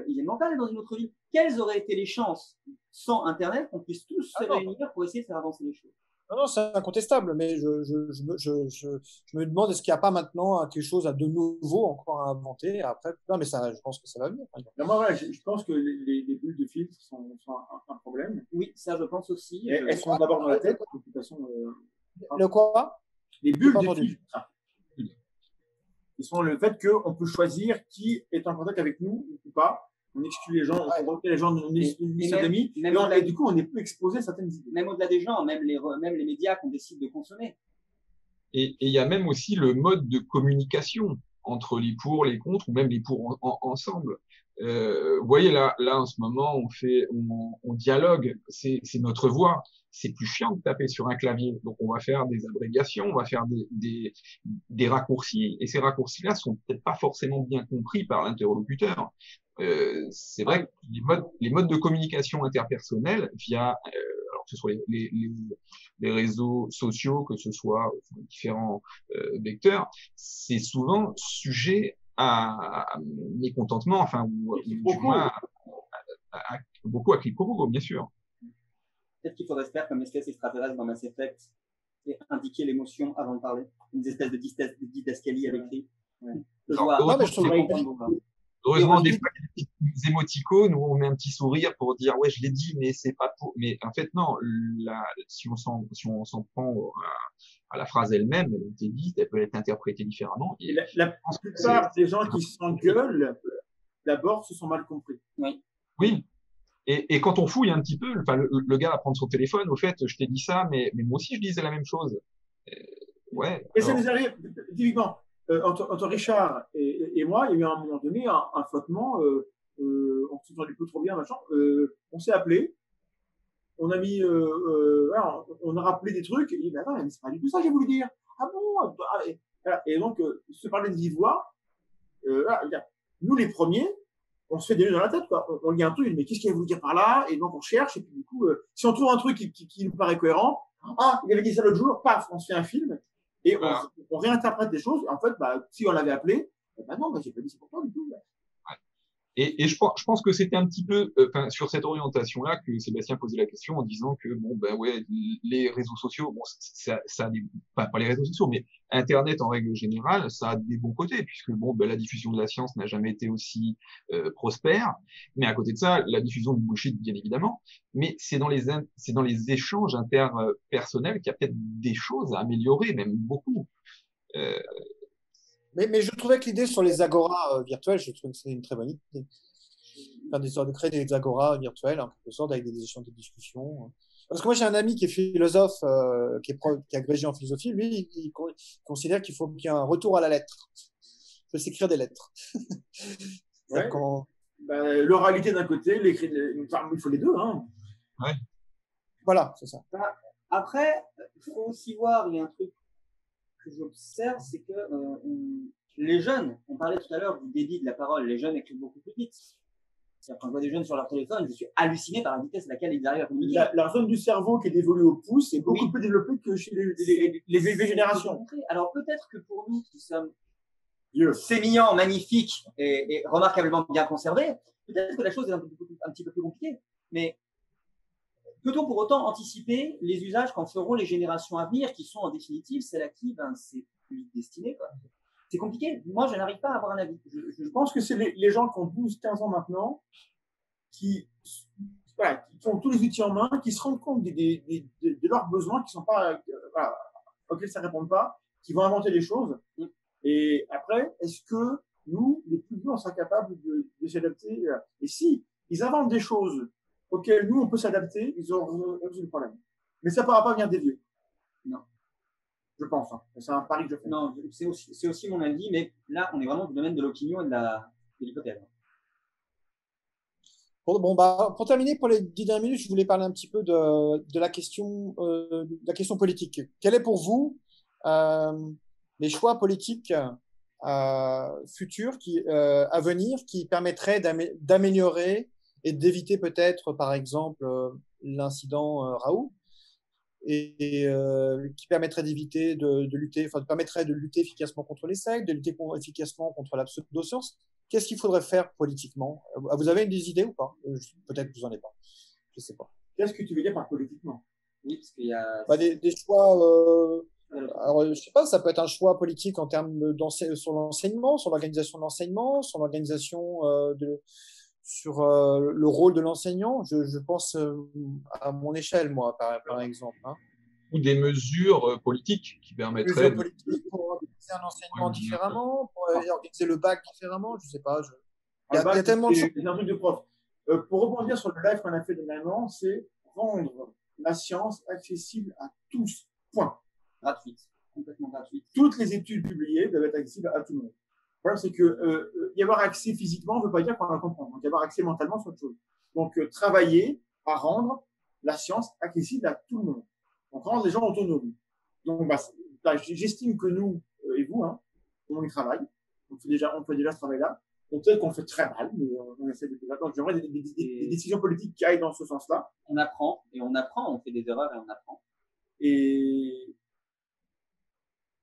Iliane Mental est dans une autre ville. Quelles auraient été les chances, sans Internet, qu'on puisse tous se réunir pour essayer de faire avancer les choses? Non, c'est incontestable, mais je me demande est-ce qu'il n'y a pas maintenant quelque chose de nouveau encore à inventer après. Non, mais ça, je pense que ça va venir. Non, moi, ouais, je pense que les bulles de filtre sont un problème. Oui, ça, je pense aussi. Elles sont d'abord dans la tête, de toute façon. Le quoi? Les bulles de filtre. Ils sont le fait qu'on peut choisir qui est en contact avec nous ou pas. On exclut les gens, on retient les gens de nos amis, et du coup, on est plus exposé à certaines idées. Même au-delà des gens, même les médias qu'on décide de consommer. Et il y a même aussi le mode de communication entre les pour, les contre, ou même les pour ensemble. Vous voyez, là, en ce moment, on dialogue, c'est notre voix. C'est plus chiant de taper sur un clavier. Donc, on va faire des abréviations, on va faire des raccourcis. Et ces raccourcis-là sont peut-être pas forcément bien compris par l'interlocuteur. C'est vrai que les modes de communication interpersonnelle via, alors que ce soit les réseaux sociaux, que ce soit différents vecteurs, c'est souvent sujet à mécontentement, enfin, ou du moins beaucoup à quiproquo, bien sûr. Peut-être qu'il faudrait se faire comme l'espèce extraterrestre dans Mass Effect et indiquer l'émotion avant de parler. Une espèce de didascalie à l'écrit. Heureusement, des fois, il y a des petits émoticônes où on met un petit sourire pour dire ouais, je l'ai dit, mais c'est pas pour. Mais en fait, non. Si on s'en prend à la phrase elle-même, elle a été dite, elle peut être interprétée différemment. Et la plupart des gens qui s'engueulent, d'abord, se sont mal compris. Oui. Et quand on fouille un petit peu, enfin, le gars va prendre son téléphone. Au fait, je t'ai dit ça, mais moi aussi, je disais la même chose. Ouais. Et ça nous arrive typiquement. Entre Richard et moi, il y a eu à un moment donné un flottement. On se sentait plus trop bien, machin. On s'est appelé. On a mis, on a rappelé des trucs. Et ben non, mais c'est pas du tout ça que j'ai voulu dire. Ah bon. Et donc, se parler de vive voix. Nous les premiers, on se fait des nœuds dans la tête, quoi. On lit un truc, mais qu'est-ce qu'il a voulu dire par là? Et donc on cherche. Et puis du coup, si on trouve un truc qui nous paraît cohérent, il avait dit ça l'autre jour. Paf, on se fait un film. Et on réinterprète des choses. En fait, si on l'avait appelé, non, j'ai pas dit c'est pour toi du tout. Et je pense que c'était un petit peu, sur cette orientation-là que Sébastien posait la question en disant que bon, ben ouais, les réseaux sociaux, bon, ça a pas les réseaux sociaux, mais Internet en règle générale, ça a des bons côtés puisque bon, ben la diffusion de la science n'a jamais été aussi prospère. Mais à côté de ça, la diffusion du bullshit, bien évidemment. Mais c'est dans les échanges interpersonnels qu'il y a peut-être des choses à améliorer, même beaucoup. Mais je trouvais que l'idée sur les agoras virtuelles, je trouve que c'est une très bonne idée. Enfin, de créer des agoras virtuelles, en quelque sorte, avec des échanges de discussion. Parce que moi, j'ai un ami qui est philosophe, qui est agrégé en philosophie. Lui, il considère qu'il faut qu'il y ait un retour à la lettre. Il faut s'écrire des lettres. Ouais. L'oralité d'un côté, il faut les deux. Hein. Ouais. Voilà, c'est ça. Après, il faut aussi voir, il y a un truc que j'observe, c'est que les jeunes, on parlait tout à l'heure du débit de la parole, les jeunes écrivent beaucoup plus vite. C'est-à-dire quand je vois des jeunes sur leur téléphone, je suis halluciné par la vitesse à laquelle ils arrivent à communiquer. La zone du cerveau qui est dévolue au pouce est beaucoup plus développée que chez les vieilles générations. Alors peut-être que pour nous qui sommes Dieu. sémillants, magnifiques et remarquablement bien conservés, peut-être que la chose est un petit peu plus compliquée. Mais peut-on pour autant anticiper les usages qu'en feront les générations à venir, qui sont en définitive celles à qui c'est plus destiné, quoi. C'est compliqué. Moi, je n'arrive pas à avoir un avis. Je pense que c'est les gens qui ont 12-15 ans maintenant, qui ont tous les outils en main, qui se rendent compte de leurs besoins, qui sont pas, auxquels ça ne répond pas, qui vont inventer des choses. Et après, est-ce que nous, les plus vieux, on sera capables de s'adapter? Et si ils inventent des choses auxquelles nous, on peut s'adapter, ils auront résolu le problème. Mais ça ne pourra pas venir des vieux. Non. Je pense. C'est un pari que je fais. Non, c'est aussi mon avis, mais là, on est vraiment du domaine de l'opinion et de l'hypothèse. Pour terminer, pour les 10 dernières minutes, je voulais parler un petit peu de la question politique. Quel est pour vous les choix politiques futurs à venir qui permettraient d'améliorer et d'éviter peut-être, par exemple, l'incident Raoult et qui permettrait d'éviter permettrait de lutter efficacement contre les sectes, de lutter efficacement contre la pseudo-science. Qu'est-ce qu'il faudrait faire politiquement? Vous avez des idées ou pas? Peut-être que vous n'en avez pas. Je ne sais pas. Qu'est-ce que tu veux dire par politiquement? Oui, parce qu'il y a des choix. Alors, je ne sais pas, ça peut être un choix politique en termes sur l'enseignement, sur l'organisation de l'enseignement, sur l'organisation sur le rôle de l'enseignant. Je pense à mon échelle, moi, par exemple. Ou des mesures politiques qui permettraient pour organiser un enseignement différemment, pour organiser le bac différemment, je ne sais pas. Il y a tellement de choses. C'est un truc de prof. Pour rebondir sur le live qu'on a fait dernièrement, c'est rendre la science accessible à tous. Point. Gratuite. Complètement gratuite. Toutes les études publiées doivent être accessibles à tout le monde. Le problème, c'est que y avoir accès physiquement ne veut pas dire qu'on va comprendre. Donc, y avoir accès mentalement, c'est autre chose. Donc, travailler à rendre la science accessible à tout le monde. Donc, rendre les gens autonomes. Donc, j'estime que nous et vous, on y travaille. On fait déjà ce travail-là. Peut-être qu'on fait très mal, mais on essaie de faire. Donc, j'aimerais des décisions politiques qui aillent dans ce sens-là. On apprend, on fait des erreurs et on apprend. Et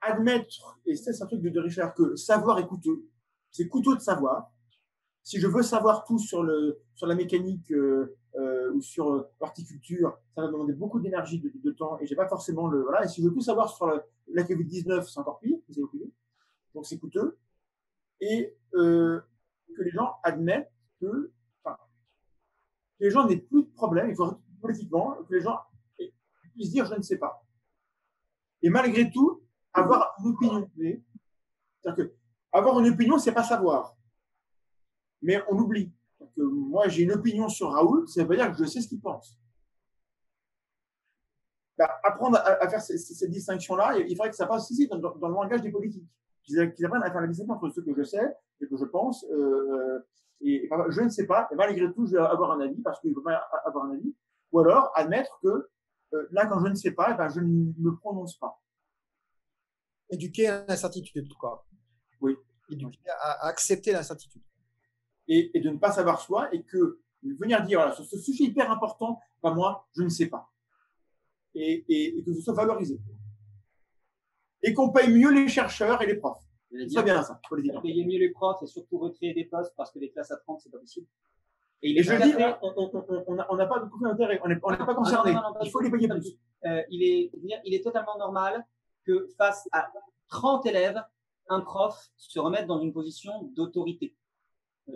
admettre, et c'est un truc de Richard, que savoir est coûteux. C'est coûteux de savoir. Si je veux savoir tout sur la mécanique ou sur l'horticulture, ça va me demander beaucoup d'énergie, de temps, et j'ai pas forcément voilà. Et si je veux tout savoir sur la COVID-19, c'est encore pire, c'est beaucoup mieux. Donc c'est coûteux. Et que les gens admettent que les gens n'aient plus de problème, il faut politiquement que les gens puissent dire je ne sais pas. Et malgré tout, avoir une opinion. C'est-à-dire que avoir une opinion, c'est pas savoir. Mais on oublie. Que moi, j'ai une opinion sur Raoult, ça veut pas dire que je sais ce qu'il pense. Apprendre à faire cette distinction-là, il faudrait que ça passe ici dans le langage des politiques. Qu'ils apprennent à faire la distinction entre ce que je sais et que je pense. Et je ne sais pas, et malgré tout, je vais avoir un avis parce que je veux pas avoir un avis. Ou alors, admettre que là, quand je ne sais pas, je ne me prononce pas. Éduquer à l'incertitude, quoi. Oui. Éduquer à accepter l'incertitude. Et de ne pas savoir soi, et que venir dire, voilà, sur ce sujet hyper important, moi, je ne sais pas. Et que ce soit valorisé. Et qu'on paye mieux les chercheurs et les profs. C'est bien ça. Faut le dire. Payer mieux les profs et surtout recréer des postes parce que les classes à 30, c'est pas possible. Et je dis, on n'a pas de conflit d'intérêt, on n'est pas concerné. Il faut les payer plus. Il est totalement normal que face à 30 élèves, un prof se remette dans une position d'autorité.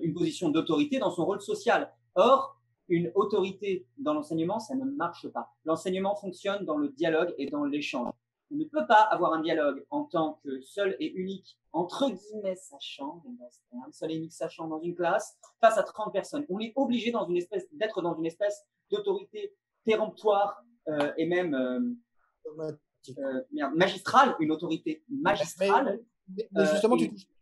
Une position d'autorité dans son rôle social. Or, une autorité dans l'enseignement, ça ne marche pas. L'enseignement fonctionne dans le dialogue et dans l'échange. On ne peut pas avoir un dialogue en tant que seul et unique, entre guillemets, sachant, seul et unique sachant dans une classe, face à 30 personnes. On est obligé d'être dans une espèce d'autorité péremptoire et même magistrale, une autorité magistrale. Mais justement,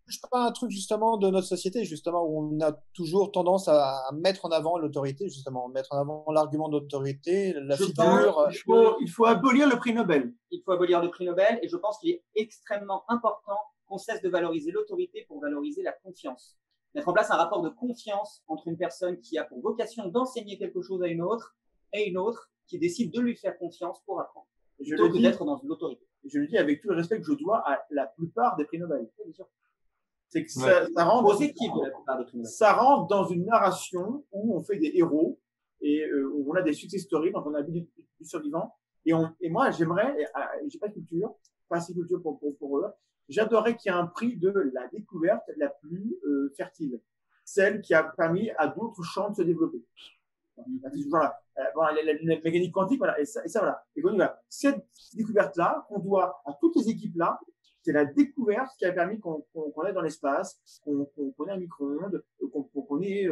touche pas un truc justement de notre société, justement, où on a toujours tendance à mettre en avant l'autorité, justement, mettre en avant l'argument d'autorité, la Je figure. pense il faut abolir le prix Nobel. Il faut abolir le prix Nobel et je pense qu'il est extrêmement important qu'on cesse de valoriser l'autorité pour valoriser la confiance. Mettre en place un rapport de confiance entre une personne qui a pour vocation d'enseigner quelque chose à une autre et une autre qui décide de lui faire confiance pour apprendre, plutôt que d'être dans l'autorité. Je le dis avec tout le respect que je dois à la plupart des prix Nobel. Bien sûr. C'est que ça rentre Aux équipes de la plupart des prix Nobel. ça rentre dans une narration où on fait des héros et où on a des success stories, donc on a vu du survivant. Et moi, j'aimerais, j'ai pas de culture, pas assez de culture pour eux, j'adorerais qu'il y ait un prix de la découverte la plus fertile, celle qui a permis à d'autres champs de se développer. Voilà, la mécanique quantique, voilà, et ça voilà. Et donc, voilà, cette découverte-là, qu'on doit à toutes les équipes-là, c'est la découverte qui a permis qu'on est dans l'espace, qu'on ait un micro-ondes, qu'on ait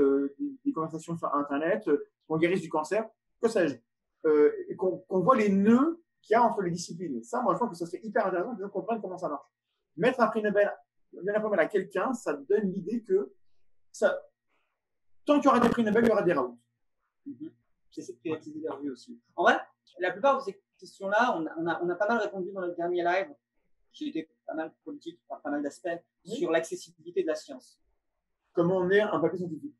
des conversations sur Internet, qu'on guérisse du cancer, que sais-je, et qu'on voit les nœuds qu'il y a entre les disciplines. Ça, moi, je pense que ça serait hyper intéressant que les gens comprennent comment ça marche. Mettre un prix Nobel à quelqu'un, ça donne l'idée que ça, tant qu'il y aura des prix Nobel, il y aura des Raoult. J'essaie de privatiser leur vue aussi. En vrai, la plupart de ces questions-là, on a pas mal répondu dans notre dernier live, qui était pas mal politique, par pas mal d'aspects, sur l'accessibilité de la science. Comment on est un papier scientifique.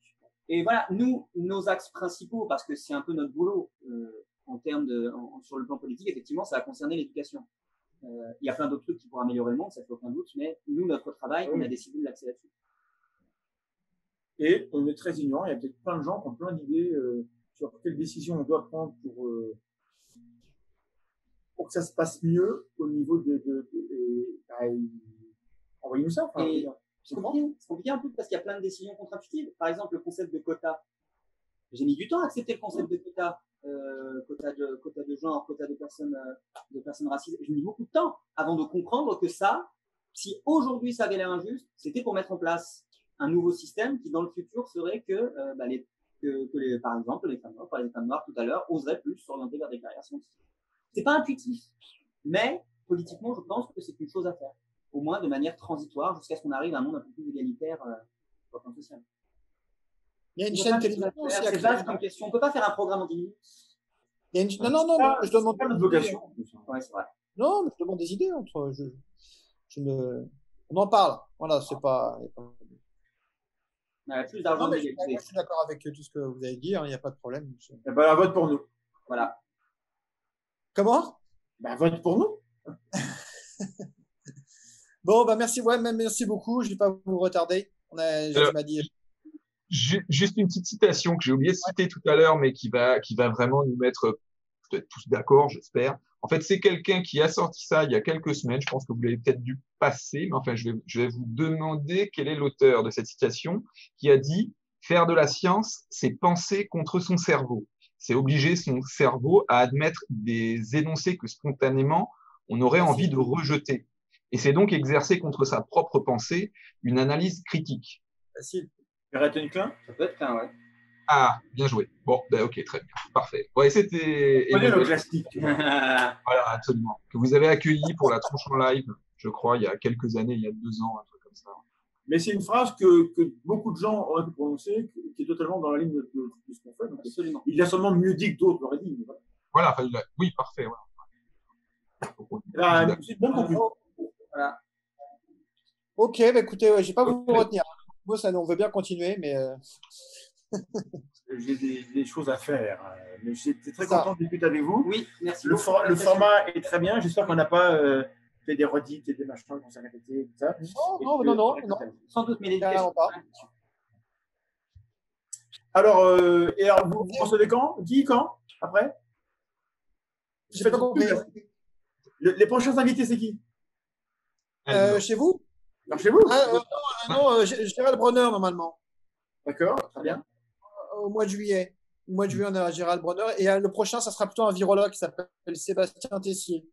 Et voilà, nous, nos axes principaux, parce que c'est un peu notre boulot en termes sur le plan politique, effectivement, ça va concerner l'éducation. Il y a plein d'autres trucs qui pourraient améliorer le monde, ça fait aucun doute, mais nous, notre travail, on a décidé de l'axer là-dessus. Et on est très ignorant, il y a peut-être plein de gens qui ont plein d'idées sur quelles décisions on doit prendre pour que ça se passe mieux au niveau envoyez-nous ça. Enfin, c'est compliqué un peu parce qu'il y a plein de décisions contre-intuitives. Par exemple, le concept de quota. J'ai mis du temps à accepter le concept de quota. Quota de genre, quota de personnes racisées. J'ai mis beaucoup de temps avant de comprendre que ça, si aujourd'hui ça avait l'air injuste, c'était pour mettre en place un nouveau système qui dans le futur serait que par exemple les femmes noires tout à l'heure oseraient plus s'orienter vers des carrières scientifiques. C'est pas intuitif, mais politiquement je pense que c'est une chose à faire, au moins de manière transitoire jusqu'à ce qu'on arrive à un monde un peu plus égalitaire sur le plan social. Il y a une chaîne télévision. C'est vaste comme question. On peut pas faire un programme en 10 minutes. Non, je demande pas notre vocation. Ouais, c'est vrai. Non, mais je demande des idées entre. On en parle. Voilà, c'est pas. Plus d'argent Non, mais d'égalité. je suis d'accord avec tout ce que vous avez dit, il n'y a pas de problème. Eh ben, vote pour nous. Voilà. Comment? Vote pour nous. Bon, merci, merci beaucoup. Je ne vais pas vous retarder. Je m'a dit. Juste une petite citation que j'ai oublié de citer tout à l'heure, mais qui va vraiment nous mettre peut-être tous d'accord, j'espère. En fait, c'est quelqu'un qui a sorti ça il y a quelques semaines. Je pense que vous l'avez peut-être dû passer, mais enfin, je vais vous demander quel est l'auteur de cette citation qui a dit « Faire de la science, c'est penser contre son cerveau. C'est obliger son cerveau à admettre des énoncés que spontanément, on aurait envie de rejeter. Et c'est donc exercer contre sa propre pensée une analyse critique. » Facile. Ratton Klein. Ça peut être Klein, ouais. Ah, bien joué. Bon, ok, très bien. Parfait. Ouais, c'était. Le classique. Voilà, absolument. Que vous avez accueilli pour la tronche en live, je crois, il y a quelques années, il y a 2 ans, un truc comme ça. Mais c'est une phrase que beaucoup de gens auraient pu prononcer, qui est totalement dans la ligne de ce qu'on fait. Donc, absolument. Il l'a sûrement mieux dit que d'autres l'auraient dit. Voilà, oui, parfait. Voilà. C'est bon conclusion. Voilà. Ok, écoutez, je ne vais pas vous retenir. Moi, on veut bien continuer, mais. J'ai des choses à faire. Mais j'étais très content de discuter avec vous. Oui, merci. Le format est très bien. J'espère qu'on n'a pas fait des redites et des machins qu'on s'est répété. Tout ça. Non. Sans doute, mais l'éducation. Alors, vous recevez quand? Quand? Après? Je n'ai pas compris. Les prochains invités, c'est qui? Chez vous? Alors, chez vous? Non, Gérald Bronner, normalement. D'accord, très bien. Au mois de juillet. Au mois de juillet, on a Gérald Bronner. Et le prochain, ça sera plutôt un virologue qui s'appelle Sébastien Tessier.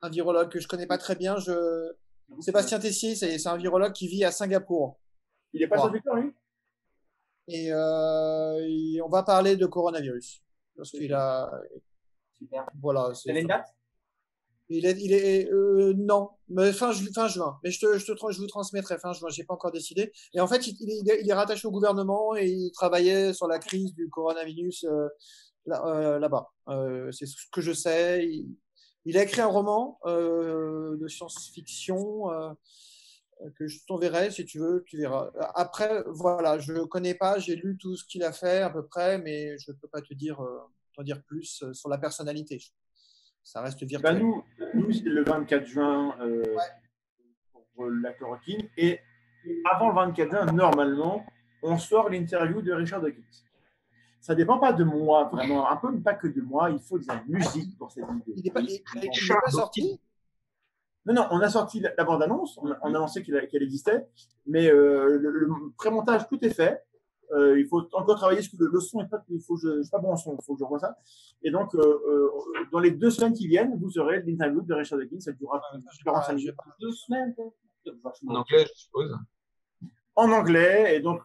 Un virologue que je ne connais pas très bien. Sébastien Tessier, c'est un virologue qui vit à Singapour. Il n'est pas sur Twitter, lui? Et on va parler de coronavirus. Parce qu'il a. Super. Voilà. Vous avez une date? Non, mais fin juin. Mais je vous transmettrai fin juin. J'ai pas encore décidé. Et en fait, il est rattaché au gouvernement et il travaillait sur la crise du coronavirus là-bas. C'est ce que je sais. Il a écrit un roman de science-fiction que je t'enverrai si tu veux. Tu verras. Après, voilà, je connais pas. J'ai lu tout ce qu'il a fait à peu près, mais je peux pas t'en dire plus sur la personnalité. Ça reste Ben virtuel. nous c'est le 24 juin pour l'acteur Hawking. Et avant le 24 juin, normalement, on sort l'interview de Richard Dawkins. Ça ne dépend pas de moi, vraiment. Un peu, mais pas que de moi. Il faut de la musique pour cette vidéo. Il n'est pas sorti. Non, on a sorti la bande-annonce. On a annoncé qu'elle existait. Mais le pré-montage, tout est fait. Il faut encore travailler parce que le son est pas, je suis pas bon en son, il faut que je revoie ça. Et donc, dans les 2 semaines qui viennent, vous aurez l'interview de Richard Dawkins. Ça durera 45 minutes. 2 semaines, En anglais, je suppose. En anglais, et donc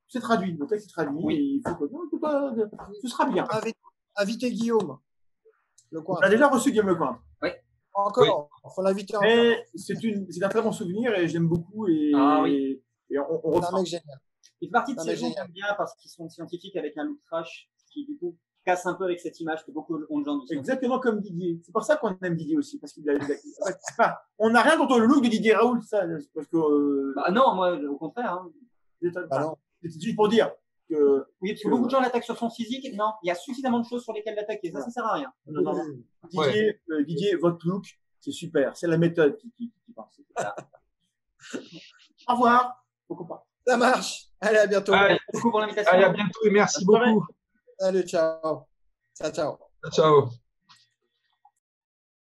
c'est traduit. Le texte est traduit. Oui. Et il faut que ce sera bien. Inviter Guillaume On a déjà reçu Guillaume Lecointe. Encore. Il faut l'inviter encore. Mais c'est un très bon souvenir et je l'aime beaucoup. Et on C'est un reprend. mec génial. Il fait partie de Non, ces mais gens que génial. j'aime bien parce qu'ils sont scientifiques avec un look trash qui, du coup, casse un peu avec cette image que beaucoup ont de gens du scientifique. Exactement comme Didier. C'est pour ça qu'on aime Didier aussi. Parce on n'a rien contre le look de Didier Raoult, ça. Parce que. Bah non, moi, au contraire. Hein. C'est juste pour dire que. Oui, parce que beaucoup de gens l'attaquent sur son physique. Non, il y a suffisamment de choses sur lesquelles l'attaquer. Ça sert à rien. Non. Didier, votre look, c'est super. C'est la méthode qui pense. Au revoir. Pourquoi pas. Ça marche. Allez, à bientôt. Allez, Beaucoup pour l'invitation. à bientôt et merci beaucoup. Salut, ciao. Ciao. Ciao.